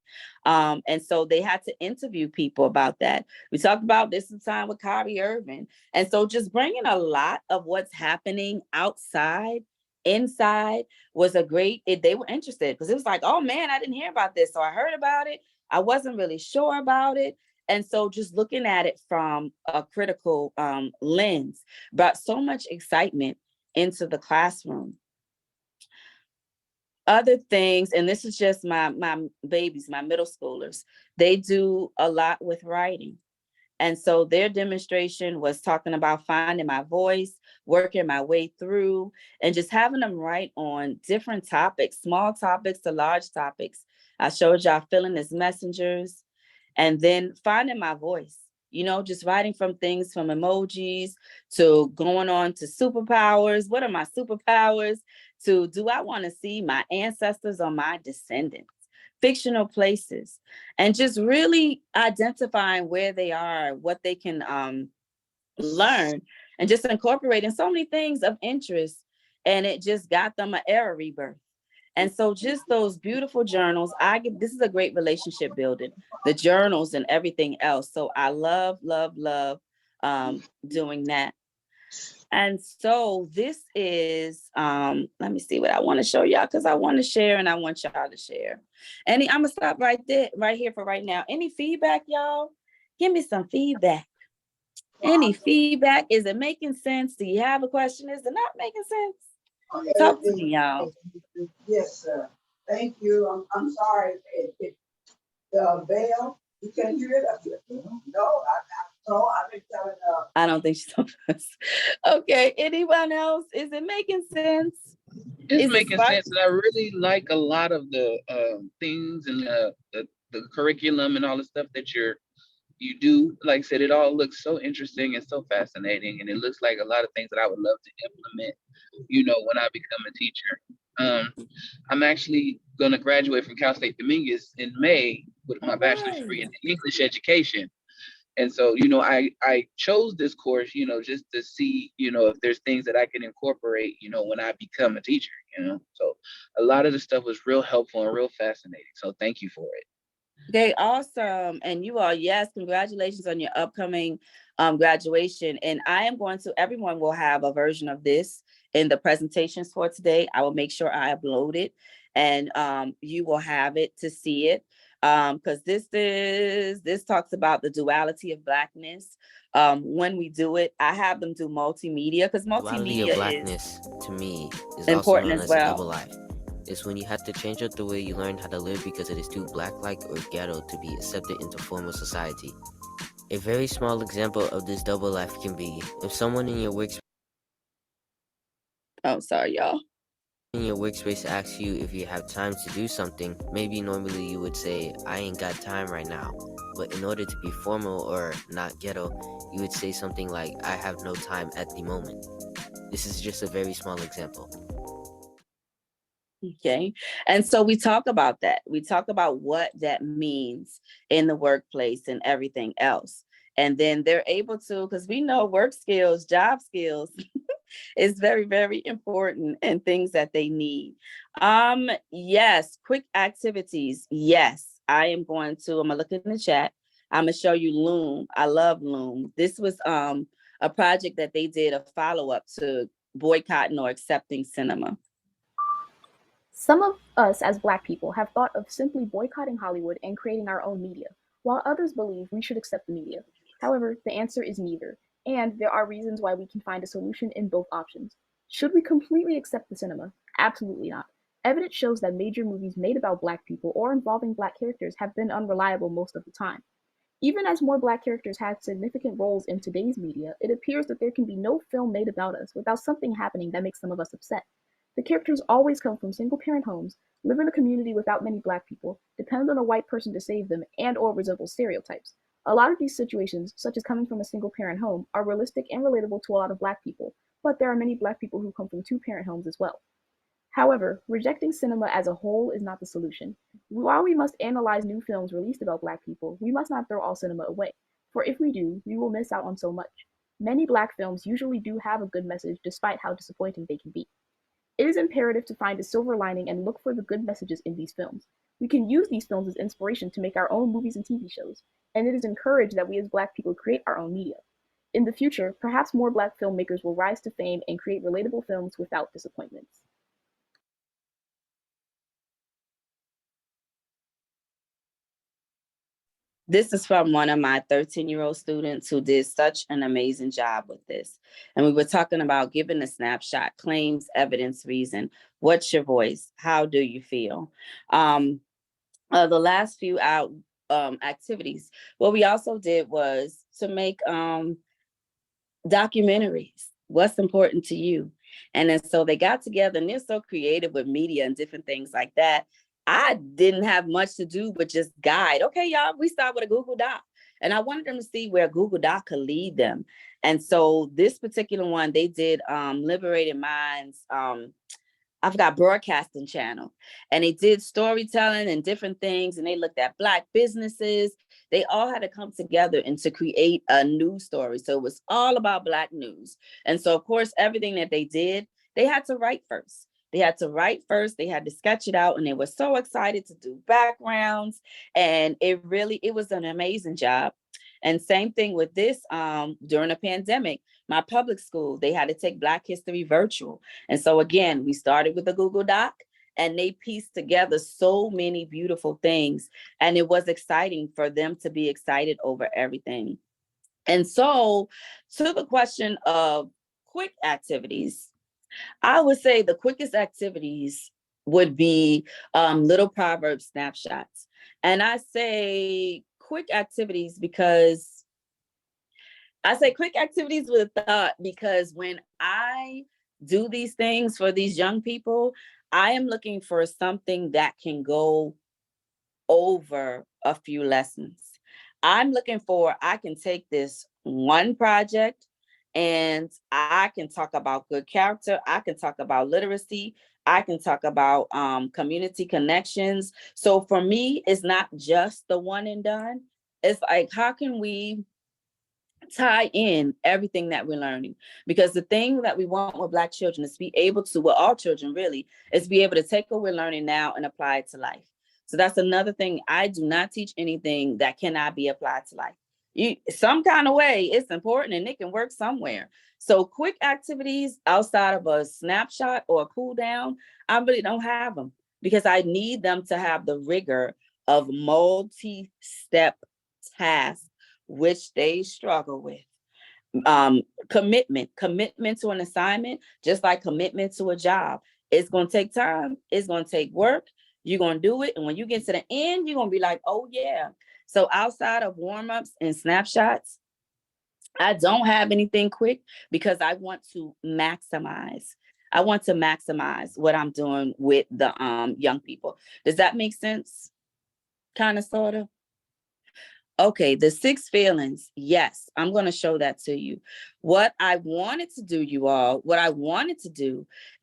And so they had to interview people about that. We talked about this in time with Kyrie Irving. And so just bringing a lot of what's happening outside, inside was a great, they were interested because it was like, oh man, I didn't hear about this. So I heard about it. I wasn't really sure about it. And so just looking at it from a critical lens brought so much excitement into the classroom. Other things, and this is just my babies, my middle schoolers, they do a lot with writing. And so their demonstration was talking about finding my voice, working my way through, and just having them write on different topics, small topics to large topics. I showed y'all feeling as messengers, and then finding my voice, you know, just writing from things from emojis to going on to superpowers. What are my superpowers? To do I want to see my ancestors or my descendants? Fictional places, and just really identifying where they are, what they can learn, and just incorporating so many things of interest. And it just got them an era rebirth. And so just those beautiful journals, this is a great relationship building, the journals and everything else. So I love doing that. And so this is, let me see what I want to show y'all, because I want to share and I want y'all to share. I'm gonna stop right here for right now. Any feedback, y'all? Give me some feedback. Any feedback? Is it making sense? Do you have a question? Is it not making sense? Talk to me, y'all. Yes, sir. Thank you. I'm sorry. The bell, you can't hear it? No, I've been telling I don't think she's on us. Okay, anyone else? Is it making sense? It's making sense, and I really like a lot of the things and the curriculum and all the stuff that you do. Like I said, it all looks so interesting and so fascinating, and it looks like a lot of things that I would love to implement, you know, when I become a teacher. I'm actually going to graduate from Cal State Dominguez in May with my bachelor's degree in English education. And so, you know, I chose this course, you know, just to see, you know, if there's things that I can incorporate, you know, when I become a teacher, you know. So a lot of the stuff was real helpful and real fascinating. So thank you for it. Okay, awesome. And you all, yes, congratulations on your upcoming graduation. And everyone will have a version of this in the presentations for today. I will make sure I upload it, and you will have it to see it. Because this talks about the duality of Blackness. When we do it, I have them do multimedia, because multimedia of Blackness to me is important also known as as a well. double life. It's when you have to change up the way you learn how to live because it is too black-like or ghetto to be accepted into formal society. A very small example of this double life can be if someone in your workspace asks you if you have time to do something. Maybe normally you would say, I ain't got time right now. But in order to be formal or not ghetto, you would say something like, I have no time at the moment. This is just a very small example. Okay. And so we talk about that. We talk about what that means in the workplace and everything else. And then they're able to, because we know work skills, job skills is very, very important and things that they need. Yes, quick activities. Yes, I'm gonna look in the chat. I'm gonna show you Loom. I love Loom. This was a project that they did, a follow-up to boycotting or accepting cinema. Some of us as Black people have thought of simply boycotting Hollywood and creating our own media, while others believe we should accept the media. However, the answer is neither, and there are reasons why we can find a solution in both options. Should we completely accept the cinema? Absolutely not. Evidence shows that major movies made about Black people or involving Black characters have been unreliable most of the time. Even as more Black characters have significant roles in today's media, it appears that there can be no film made about us without something happening that makes some of us upset. The characters always come from single-parent homes, live in a community without many Black people, depend on a white person to save them, and or resemble stereotypes. A lot of these situations, such as coming from a single parent home, are realistic and relatable to a lot of Black people, but there are many Black people who come from two-parent homes as well. However, rejecting cinema as a whole is not the solution. While we must analyze new films released about Black people, we must not throw all cinema away, for if we do, we will miss out on so much. Many Black films usually do have a good message despite how disappointing they can be. It is imperative to find a silver lining and look for the good messages in these films. We can use these films as inspiration to make our own movies and TV shows, and it is encouraged that we as Black people create our own media. In the future, perhaps more Black filmmakers will rise to fame and create relatable films without disappointments. This is from one of my 13-year-old students who did such an amazing job with this. And we were talking about giving a snapshot, claims, evidence, reason. What's your voice? How do you feel? The last few activities, what we also did was to make documentaries. What's important to you? And then so they got together, and they're so creative with media and different things like that. I didn't have much to do but just guide. Okay, y'all, we start with a Google Doc. And I wanted them to see where Google Doc could lead them. And so this particular one, they did Liberated Minds, I forgot, broadcasting channel. And they did storytelling and different things. And they looked at Black businesses. They all had to come together and to create a news story. So it was all about Black news. And so, of course, everything that they did, they had to write first. They had to write first, they had to sketch it out, and they were so excited to do backgrounds. And it was an amazing job. And same thing with this, during the pandemic, my public school, they had to take Black History virtual. And so again, we started with a Google Doc, and they pieced together so many beautiful things. And it was exciting for them to be excited over everything. And so to the question of quick activities, I would say the quickest activities would be little proverb snapshots. And I say quick activities because with a thought, because when I do these things for these young people, I am looking for something that can go over a few lessons. I'm looking for, I can take this one project and I can talk about good character. I can talk about literacy. I can talk about community connections. So for me, it's not just the one and done. It's like, how can we tie in everything that we're learning? Because the thing that we want with Black children is be able to, well, all children really, is be able to take what we're learning now and apply it to life. So that's another thing. I do not teach anything that cannot be applied to life. Some kind of way, it's important and it can work somewhere. So quick activities outside of a snapshot or a cool down, I really don't have them because I need them to have the rigor of multi-step tasks, which they struggle with. Commitment to an assignment, just like commitment to a job. It's going to take time. It's going to take work. You're going to do it. And when you get to the end, you're going to be like, oh yeah. So outside of warm-ups and snapshots, I don't have anything quick because I want to maximize. I want to maximize what I'm doing with the young people. Does that make sense? Kind of, sort of. Okay, the 6 feelings. Yes, I'm going to show that to you. What I wanted to do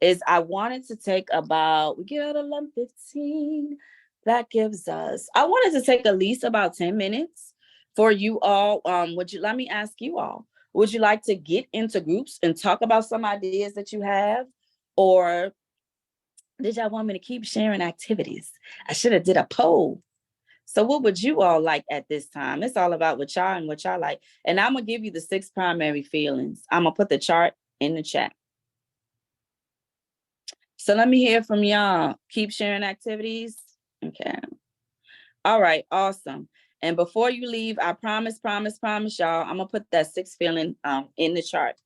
is I wanted to take about, we get out 11:15. That gives us, I wanted to take at least about 10 minutes for you all. Let me ask you all, would you like to get into groups and talk about some ideas that you have? Or did y'all want me to keep sharing activities? I should have did a poll. So what would you all like at this time? It's all about what y'all like. And I'm going to give you the 6 primary feelings. I'm going to put the chart in the chat. So let me hear from y'all. Keep sharing activities. Okay. All right. Awesome. And before you leave, I promise y'all, I'm going to put that 6 feeling in the chart.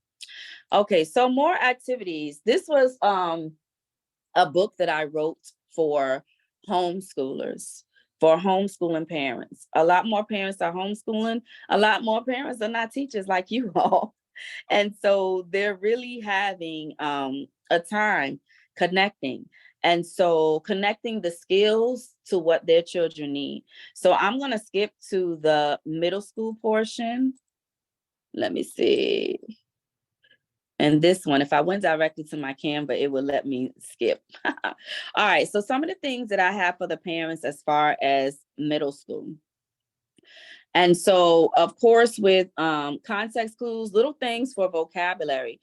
Okay. So more activities. This was a book that I wrote for homeschoolers. For homeschooling parents. A lot more parents are homeschooling. A lot more parents are not teachers like you all. And so they're really having a time connecting. And so connecting the skills to what their children need. So I'm going to skip to the middle school portion. Let me see. And this one, if I went directly to my Canva, it would let me skip. All right. So some of the things that I have for the parents as far as middle school. And so, of course, with context clues, little things for vocabulary.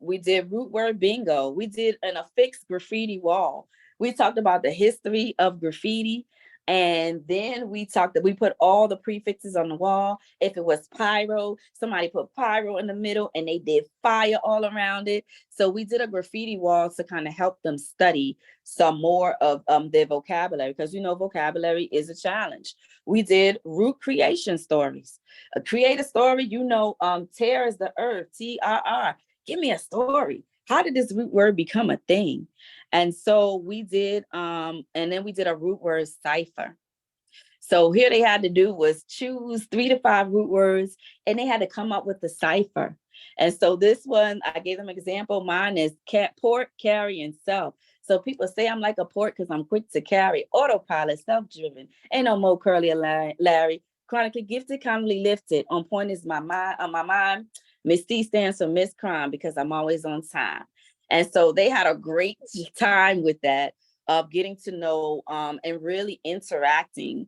We did root word bingo. We did an affixed graffiti wall. We talked about the history of graffiti. And then we put all the prefixes on the wall. If it was pyro, somebody put pyro in the middle and they did fire all around it. So we did a graffiti wall to kind of help them study some more of their vocabulary, because vocabulary is a challenge. We did root creation stories. Create a story, tear is the earth, TRR. Give me a story. How did this root word become a thing? And so we did, and then we did a root word cipher. So here they had to do was choose 3 to 5 root words, and they had to come up with the cipher. And so this one, I gave them an example. Mine is port, carry, and self. So people say I'm like a port because I'm quick to carry, autopilot, self-driven. Ain't no more Curly or Larry. Chronically gifted, commonly lifted. On point is my mind. Miss C stands for Miss Crime because I'm always on time. And so they had a great time with that, of getting to know and really interacting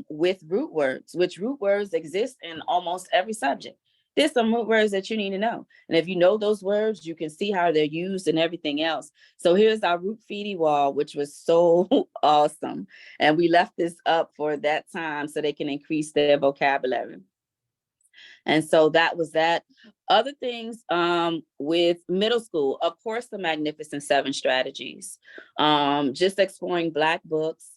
with root words, which root words exist in almost every subject. There's some root words that you need to know. And if you know those words, you can see how they're used and everything else. So here's our root feedy wall, which was so awesome. And we left this up for that time so they can increase their vocabulary. And so that was that. Other things with middle school, of course, the Magnificent 7 strategies, just exploring Black books.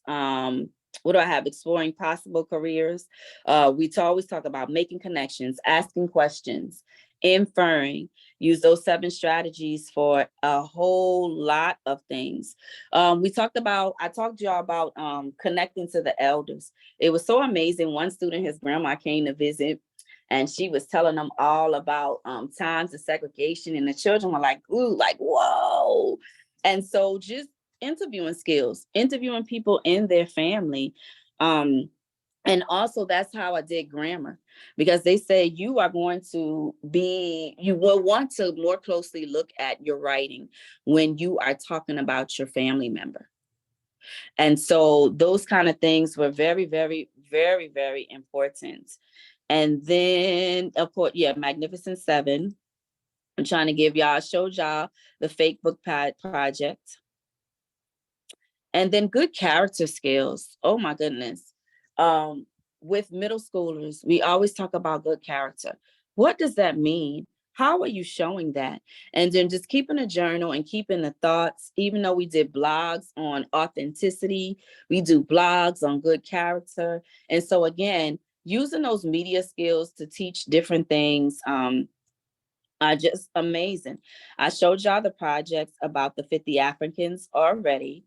What do I have? Exploring possible careers. We always talk about making connections, asking questions, inferring. Use those 7 strategies for a whole lot of things. I talked to y'all about connecting to the elders. It was so amazing. One student, his grandma came to visit, and she was telling them all about times of segregation, and the children were like, ooh, like, whoa. And so just interviewing skills, interviewing people in their family. And also that's how I did grammar, because they say you will want to more closely look at your writing when you are talking about your family member. And so those kind of things were very, very, very, very important. And then, of course, Magnificent 7. I'm trying to showed y'all the fake book project. And then good character skills. Oh my goodness. With middle schoolers, we always talk about good character. What does that mean? How are you showing that? And then just keeping a journal and keeping the thoughts, even though we did blogs on authenticity, we do blogs on good character. And so again, using those media skills to teach different things are just amazing. I showed y'all the projects about the 50 Africans already.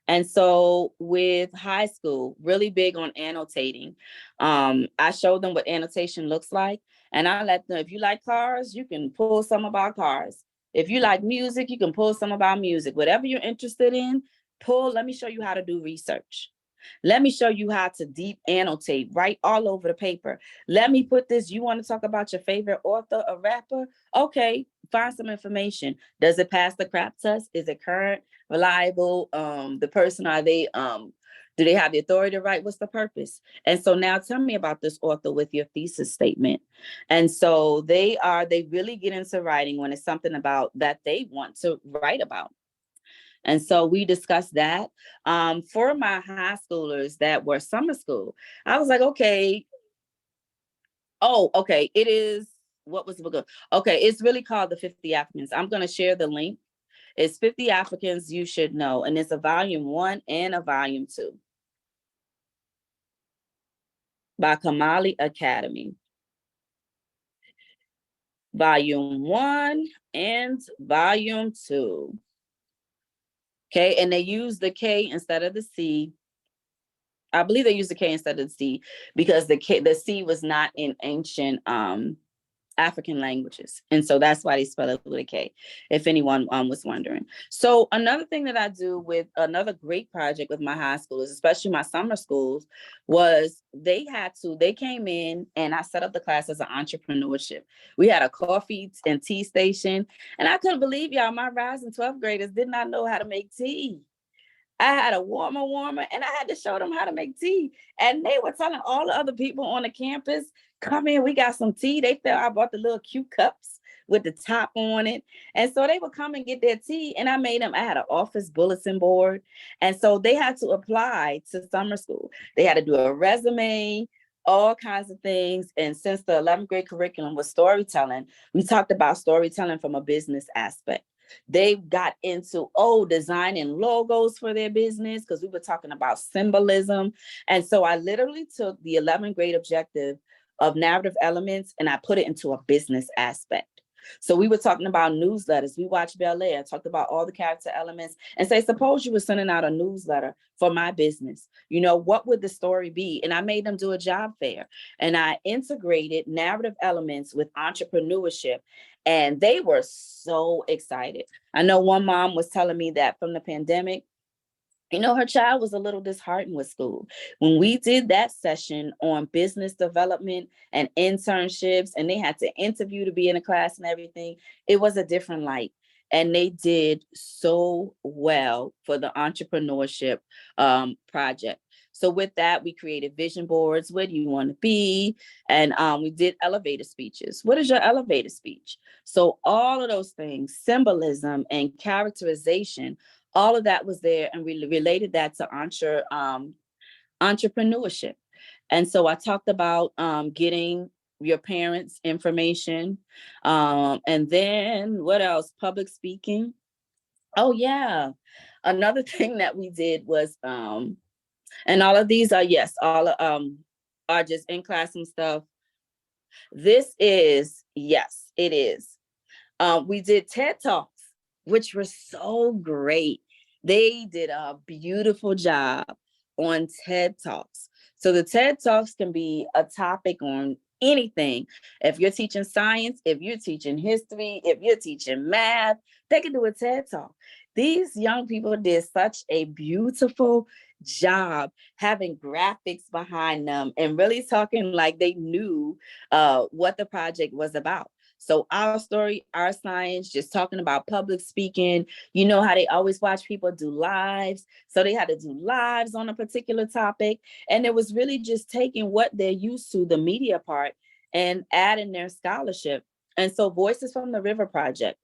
And so with high school, really big on annotating. I showed them what annotation looks like. And I let them, if you like cars, you can pull some about cars. If you like music, you can pull some about music. Whatever you're interested in, let me show you how to do research. Let me show you how to deep annotate, write all over the paper. Let me put this, you want to talk about your favorite author or rapper? Okay, find some information. Does it pass the crap test? Is it current, reliable? The person, do they have the authority to write? What's the purpose? And so now tell me about this author with your thesis statement. And so they really get into writing when it's something about that they want to write about. And so we discussed that. For my high schoolers that were summer school, I was like, okay. Oh, okay. It is, what was the book? Okay, it's really called The 50 Africans. I'm going to share the link. It's 50 Africans You Should Know. And it's a volume 1 and a volume 2 by Kamali Academy. Volume 1 and volume 2. Okay, and they use the K instead of the C. I believe they used the K instead of the C because the C was not in ancient African languages. And so that's why they spell it with a K, if anyone was wondering. So another thing that I do with another great project with my high schoolers, especially my summer schools, was they came in and I set up the class as an entrepreneurship. We had a coffee and tea station, and I couldn't believe y'all, my rising 12th graders did not know how to make tea. I had a warmer, and I had to show them how to make tea. And they were telling all the other people on the campus, come in, we got some tea. They felt I bought the little cute cups with the top on it. And so they would come and get their tea. And I had an office bulletin board. And so they had to apply to summer school. They had to do a resume, all kinds of things. And since the 11th grade curriculum was storytelling, we talked about storytelling from a business aspect. They got into designing logos for their business, because we were talking about symbolism. And so I literally took the 11th grade objective of narrative elements and I put it into a business aspect. So we were talking about newsletters. We watched Bel Air, talked about all the character elements, and say, suppose you were sending out a newsletter for my business. What would the story be? And I made them do a job fair, and I integrated narrative elements with entrepreneurship. And they were so excited. I know one mom was telling me that from the pandemic, her child was a little disheartened with school. When we did that session on business development and internships, and they had to interview to be in a class and everything, it was a different light. And they did so well for the entrepreneurship project. So with that, we created vision boards. Where do you want to be? And we did elevator speeches. What is your elevator speech? So all of those things, symbolism and characterization, all of that was there, and we related that to entrepreneurship. And so I talked about getting your parents' information. And then what else? Public speaking. Oh, yeah. Another thing that we did was, and all of these are, yes, all are just in classroom stuff. This is, yes, it is. We did TED Talks, which were so great. They did a beautiful job on TED Talks. So the TED Talks can be a topic on anything. If you're teaching science, if you're teaching history, if you're teaching math, they can do a TED Talk. These young people did such a beautiful job having graphics behind them and really talking like they knew what the project was about. So our story, our science, just talking about public speaking. You know how they always watch people do lives. So they had to do lives on a particular topic. And it was really just taking what they're used to, the media part, and adding their scholarship. And so Voices from the River Project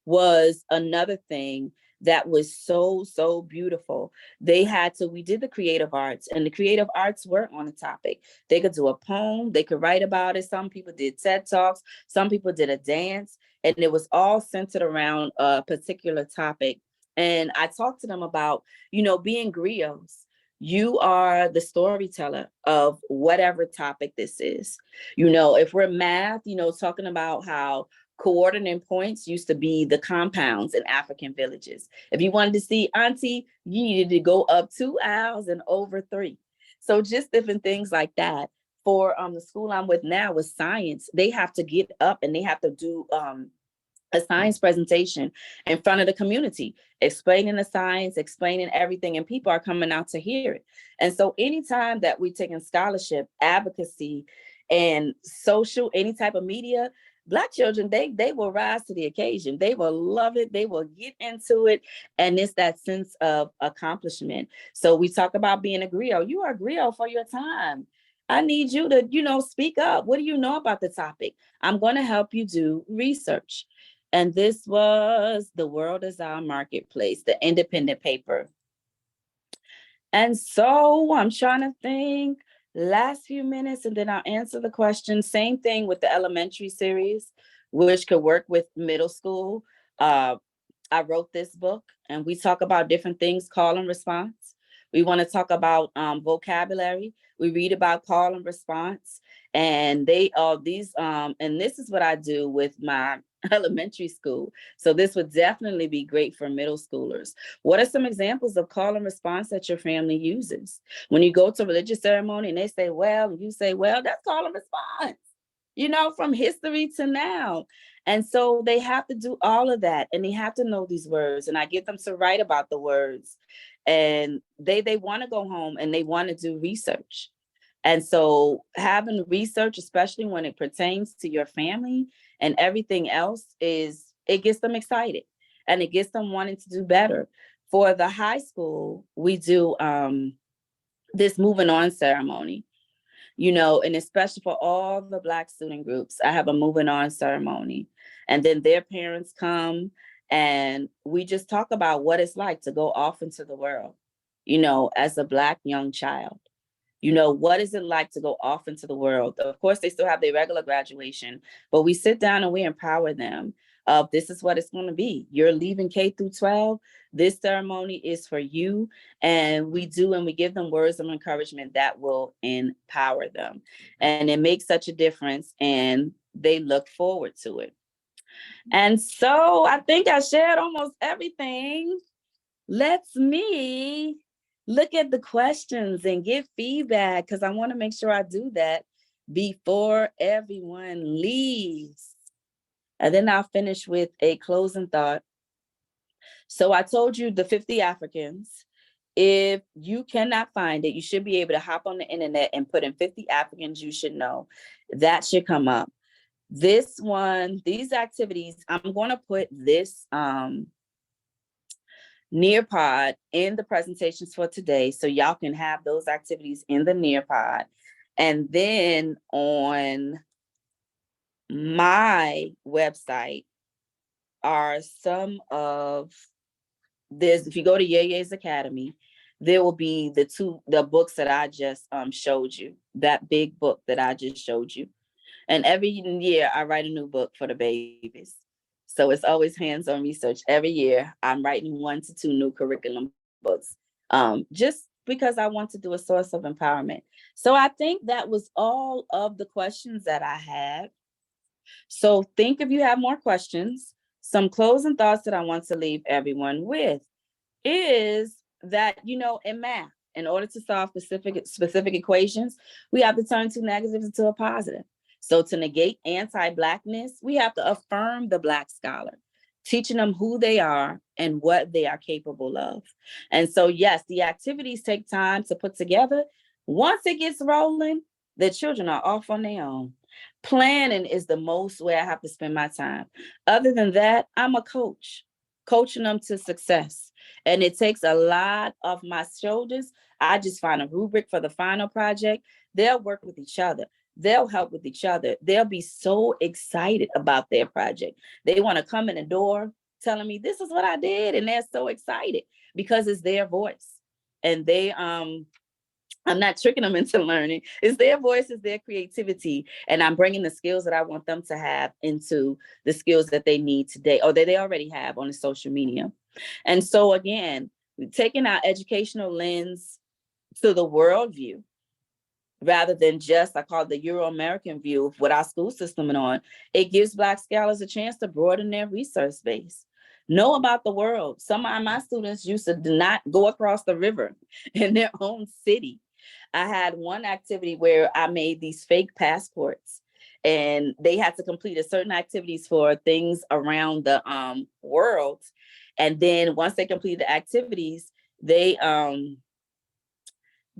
was another thing that was so beautiful. We did the creative arts, and the creative arts were on the topic. They could do a poem, they could write about it. Some people did TED Talks, some people did a dance, and it was all centered around a particular topic. And I talked to them about, being griots. You are the storyteller of whatever topic this is. If we're math, talking about how coordinate points used to be the compounds in African villages. If you wanted to see auntie, you needed to go up 2 aisles and over 3. So just different things like that. For the school I'm with now with science, they have to get up and they have to do a science presentation in front of the community, explaining the science, explaining everything, and people are coming out to hear it. And so anytime that we're taking scholarship, advocacy, and social, any type of media, Black children, they will rise to the occasion. They will love it. They will get into it. And it's that sense of accomplishment. So we talk about being a griot. You are a griot for your time. I need you to, speak up. What do you know about the topic? I'm going to help you do research. And this was The World is Our Marketplace, the independent paper. And so I'm trying to think. Last few minutes, and then I'll answer the question. Same thing with the elementary series, which could work with middle school. I wrote this book, and we talk about different things, call and response. We want to talk about vocabulary. We read about call and response, and and this is what I do with my elementary school. So this would definitely be great for middle schoolers. What are some examples of call and response that your family uses? When you go to religious ceremony and they say, well, and you say, well, that's call and response. from history to now. And so they have to do all of that, and they have to know these words, and I get them to write about the words, and they want to go home and they want to do research. And so having research, especially when it pertains to your family and everything else, it gets them excited and it gets them wanting to do better. For the high school, we do this moving on ceremony, and especially for all the Black student groups, I have a moving on ceremony. And then their parents come and we just talk about what it's like to go off into the world, as a Black young child. What is it like to go off into the world? Of course, they still have their regular graduation, but we sit down and we empower them. This is what it's going to be. You're leaving K through 12. This ceremony is for you. And we give them words of encouragement that will empower them. And it makes such a difference, and they look forward to it. And so I think I shared almost everything. Let's me look at the questions and give feedback, because I want to make sure I do that before everyone leaves. And then I'll finish with a closing thought. So I told you the 50 Africans. If you cannot find it, you should be able to hop on the internet and put in 50 Africans you should know. That should come up. These activities, I'm going to put this Nearpod in the presentations for today, so y'all can have those activities in the Nearpod. And then on my website are some of this. If you go to Yeye's Academy, there will be the books that I just showed you, that big book that I just showed you. And every year I write a new book for the babies. So it's always hands-on research. Every year I'm writing 1 to 2 new curriculum books, just because I want to do a source of empowerment. So I think that was all of the questions that I had. So think if you have more questions. Some closing thoughts that I want to leave everyone with is that, in math, in order to solve specific equations, we have to turn two negatives into a positive. So to negate anti-Blackness, we have to affirm the Black scholar, teaching them who they are and what they are capable of. And so, yes, the activities take time to put together. Once it gets rolling, the children are off on their own. Planning is the most where I have to spend my time. Other than that, I'm a coach, coaching them to success. And it takes a lot of my shoulders. I just find a rubric for the final project. They'll work with each other. They'll help with each other. They'll be so excited about their project. They want to come in the door telling me, this is what I did. And they're so excited because it's their voice. And I'm not tricking them into learning. It's their voice, it's their creativity. And I'm bringing the skills that I want them to have into the skills that they need today, or that they already have on the social media. And so again, taking our educational lens to the worldview, rather than just, I call it the Euro-American view of what our school system is on, it gives Black scholars a chance to broaden their research base, know about the world. Some of my students used to not go across the river in their own city. I had one activity where I made these fake passports, and they had to complete a certain activities for things around the world. And then once they completed the activities, they had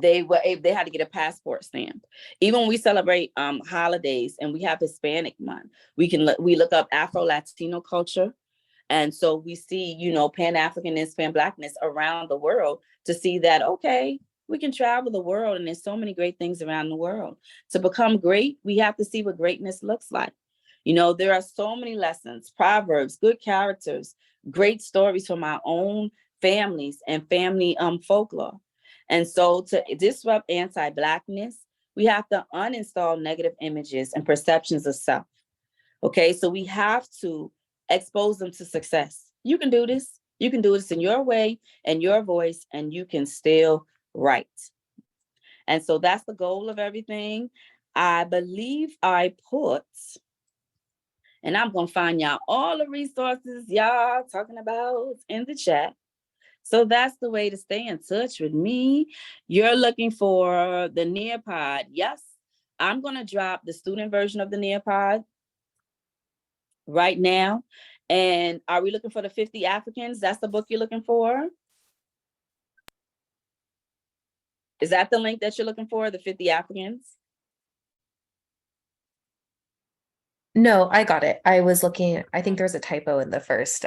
to get a passport stamp. Even when we celebrate holidays and we have Hispanic month, we look up Afro-Latino culture. And so we see, Pan-Africanism, Pan-Blackness around the world to see that, okay, we can travel the world and there's so many great things around the world. To become great, we have to see what greatness looks like. There are so many lessons, proverbs, good characters, great stories from our own families and family folklore. And so to disrupt anti-Blackness, we have to uninstall negative images and perceptions of self. Okay, so we have to expose them to success. You can do this. You can do this in your way and your voice, and you can still write. And so that's the goal of everything. I believe I put, and I'm going to find y'all all the resources y'all talking about in the chat. So that's the way to stay in touch with me. You're looking for the Nearpod. Yes, I'm going to drop the student version of the Nearpod right now. And are we looking for the 50 Africans? That's the book you're looking for? Is that the link that you're looking for, the 50 Africans? No, I got it. I was looking, I think there was a typo in the first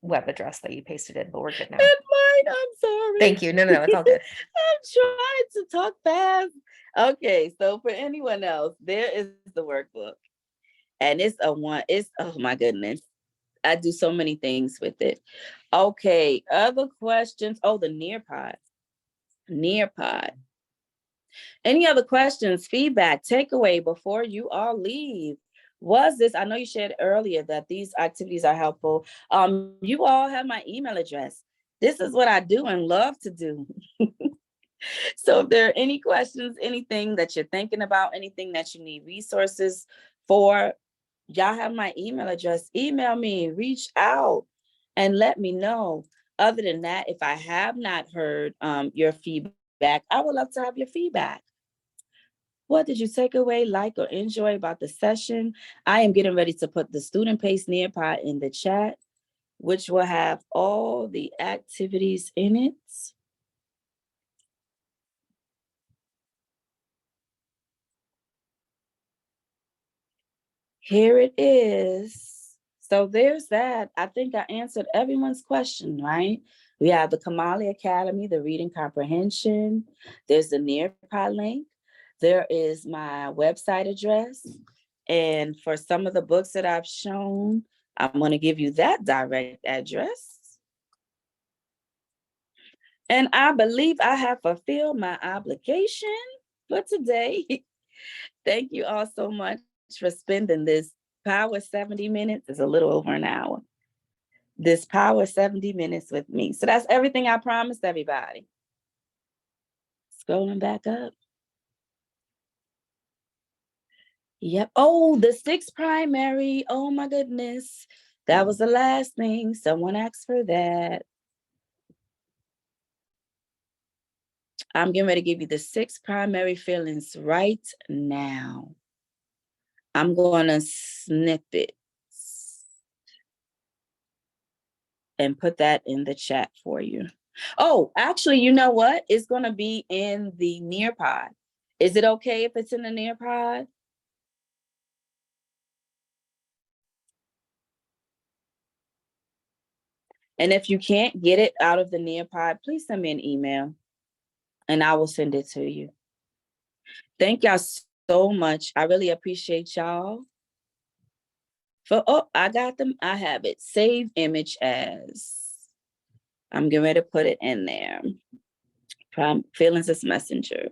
web address that you pasted in, but we're good now. And mine, I'm sorry. Thank you. No, it's all good. I'm trying to talk fast. Okay, so for anyone else, there is the workbook. And it's oh my goodness. I do so many things with it. Okay, other questions? Oh, the Nearpod. Nearpod. Any other questions, feedback, takeaway before you all leave? Was this, I know you shared earlier that these activities are helpful. You all have my email address. This is what I do and love to do. So if there are any questions, anything that you're thinking about, anything that you need resources for, y'all have my email address. Email me, reach out and let me know. Other than that, if I have not heard your feedback, I would love to have your feedback. What did you take away, like, or enjoy about the session? I am getting ready to put the student pace Nearpod in the chat, which will have all the activities in it. Here it is. So there's that. I think I answered everyone's question, right? We have the Kamali Academy, the reading comprehension. There's the Nearpod link. There is my website address. And for some of the books that I've shown, I'm going to give you that direct address. And I believe I have fulfilled my obligation for today. Thank you all so much for spending this power 70 minutes. It's a little over an hour. This power 70 minutes with me. So that's everything I promised everybody. Scrolling back up. Yep. Oh, the 6th primary. Oh my goodness. That was the last thing. Someone asked for that. I'm getting ready to give you the 6 primary feelings right now. I'm going to snip it and put that in the chat for you. Oh, actually, you know what? It's going to be in the Nearpod. Is it okay if it's in the Nearpod? And if you can't get it out of the Nearpod, please send me an email and I will send it to you. Thank y'all so much. I really appreciate y'all. Oh, I got them. I have it. Save image as. I'm getting ready to put it in there. Feelings as messenger.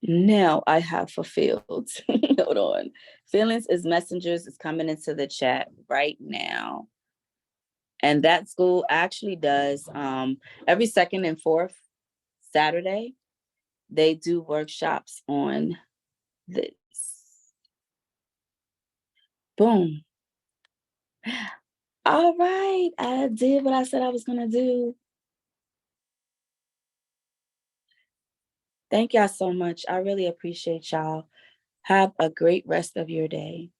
Now I have fulfilled. Hold on. Feelings as messengers is coming into the chat right now. And that school actually does every 2nd and 4th Saturday, they do workshops on this. Boom. All right, I did what I said I was gonna do. Thank y'all so much. I really appreciate y'all. Have a great rest of your day.